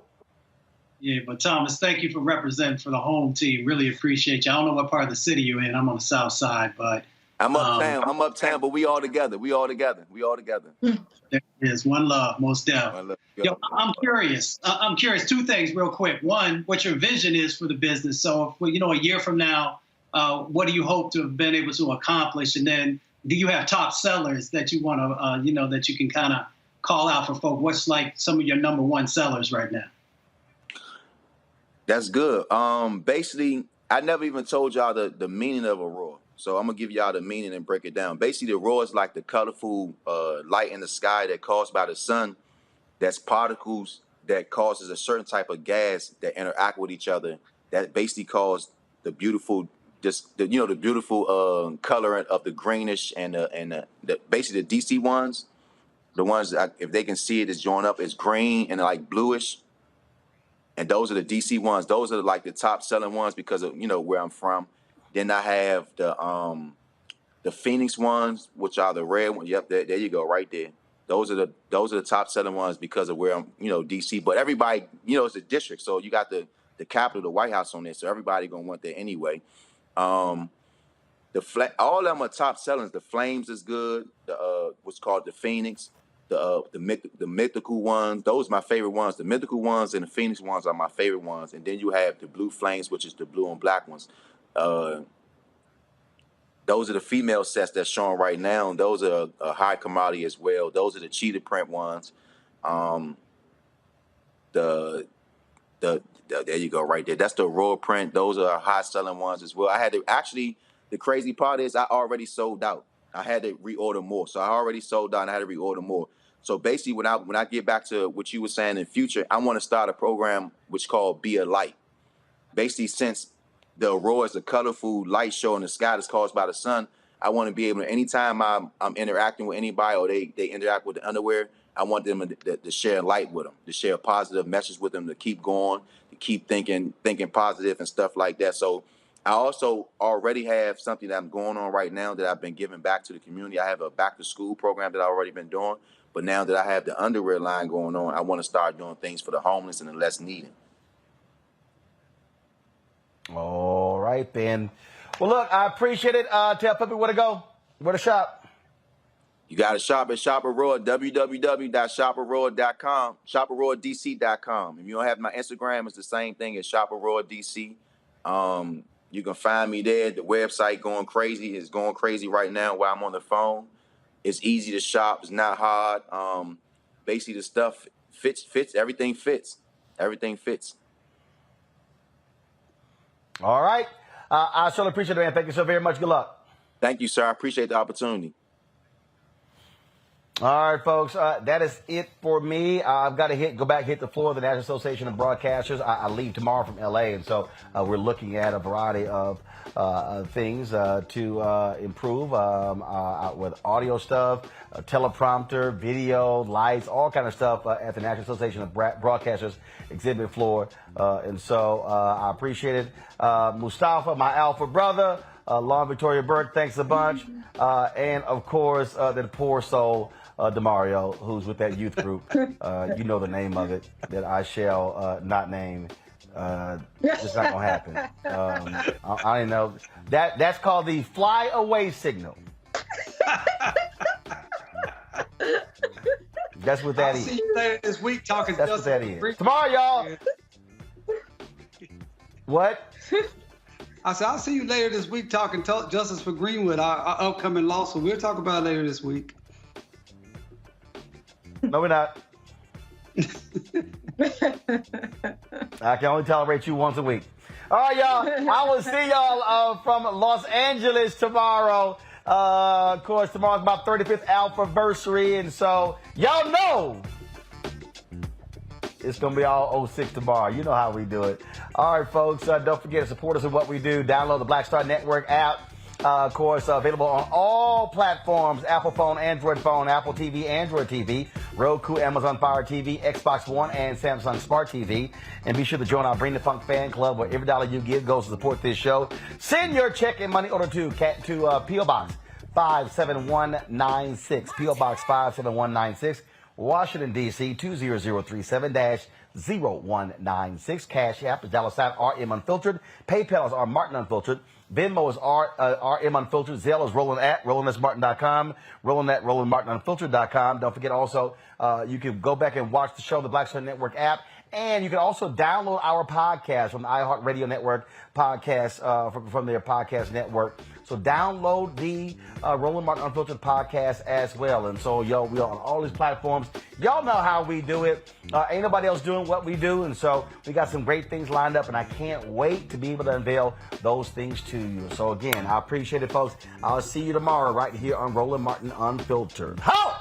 J: Yeah, but Thomas, thank you for representing for the home team. Really appreciate you. I don't know what part of the city you're in. I'm on the south side, but
R: I'm uptown, but we all together. There
J: is one love, most definitely. Yo, I'm curious. Two things real quick. One, what your vision is for the business. So, if, a year from now, what do you hope to have been able to accomplish? And then, do you have top sellers that you want to, that you can kind of call out for folk? What's like some of your number one sellers right now?
R: That's good. Basically, I never even told y'all the meaning of Aurora. So I'm going to give y'all the meaning and break it down. Basically, the Aurora is like the colorful light in the sky that caused by the sun that's particles that causes a certain type of gas that interact with each other that basically cause the beautiful, the beautiful coloring of the greenish and the basically the DC ones, the ones that if they can see it, it's joined up, it's green and like bluish. And those are the DC ones. Those are like the top selling ones because of where I'm from. Then I have the Phoenix ones, which are the red ones. Yep, there you go, right there. Those are the top selling ones because of where I'm, DC. But everybody, it's a district, so you got the Capitol, the White House on there, so everybody gonna want that anyway. All of them are top sellers. The Flames is good. The what's called the Phoenix. The mythical ones, those are my favorite ones. The mythical ones and the Phoenix ones are my favorite ones. And then you have the Blue Flames, which is the blue and black ones. Those are the female sets that's showing right now. And those are a high commodity as well. Those are the cheetah print ones. There you go, right there. That's the Aurora print. Those are high selling ones as well. I had to actually. The crazy part is I already sold out. I had to reorder more. So I already sold out and I had to reorder more. So basically when I get back to what you were saying in the future, I want to start a program which called Be a Light. Basically, since the Aurora is a colorful light show in the sky that's caused by the sun, I want to be able to, anytime I'm interacting with anybody or they interact with the underwear, I want them to share light with them, to share a positive message with them, to keep going, to keep thinking positive and stuff like that. So I also already have something that I'm going on right now that I've been giving back to the community. I have a back to school program that I've already been doing. But now that I have the underwear line going on, I want to start doing things for the homeless and the less needed.
A: All right, then. Well, look, I appreciate it. Tell people where to go, where to shop.
R: You got to shop at Shop Aurora, www.shopaurora.com, shopauroradc.com. If you don't have my Instagram, it's the same thing as Shop Aurora DC. You can find me there. The website going crazy. It's going crazy right now while I'm on the phone. It's easy to shop. It's not hard. Basically, the stuff fits. Everything fits. Everything fits.
A: All right. I certainly appreciate it, man. Thank you so very much. Good luck.
R: Thank you, sir. I appreciate the opportunity.
A: All right, folks, that is it for me. I've got to go back, hit the floor of the National Association of Broadcasters. I leave tomorrow from L.A., and so we're looking at a variety of things to improve with audio stuff, teleprompter, video, lights, all kind of stuff at the National Association of Broadcasters exhibit floor. And so I appreciate it. Mustafa, my alpha brother, Long Victoria Burke, thanks a bunch. And, of course, the poor soul, DeMario, who's with that youth group. You know the name of it that I shall not name. It's not going to happen. I don't know. That's called the fly away signal. That's what that is.
L: See you later this week talking.
A: That's what that is. Tomorrow, y'all. What?
L: I said, I'll see you later this week talking Justice for Greenwood, our upcoming lawsuit. We'll talk about it later this week.
A: No, we're not. I can only tolerate you once a week. All right, y'all. I will see y'all from Los Angeles tomorrow. Of course, tomorrow's my 35th Alphaversary, and so y'all know it's going to be all 06 tomorrow. You know how we do it. All right, folks, don't forget to support us in what we do. Download the Black Star Network app. Of course, available on all platforms, Apple phone, Android phone, Apple TV, Android TV, Roku, Amazon Fire TV, Xbox One, and Samsung Smart TV. And be sure to join our Bring the Funk fan club, where every dollar you give goes to support this show. Send your check and money order to P.O. Box 57196, P.O. Box 57196, Washington, D.C. 20037-0196. Cash App is $RM Unfiltered. PayPal is R Martin Unfiltered. Venmo is RM Unfiltered. Zelle is Roland@RolandSMartin.com. Roland@RolandMartinUnfiltered.com. Don't forget also, you can go back and watch the show, the Black Star Network app. And you can also download our podcast from the iHeartRadio Network podcast, from their podcast network. So download the Roland Martin Unfiltered podcast as well. And so, we are on all these platforms. Y'all know how we do it. Ain't nobody else doing what we do. And so we got some great things lined up, and I can't wait to be able to unveil those things to you. So again, I appreciate it, folks. I'll see you tomorrow right here on Roland Martin Unfiltered. Ho!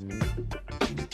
A: it.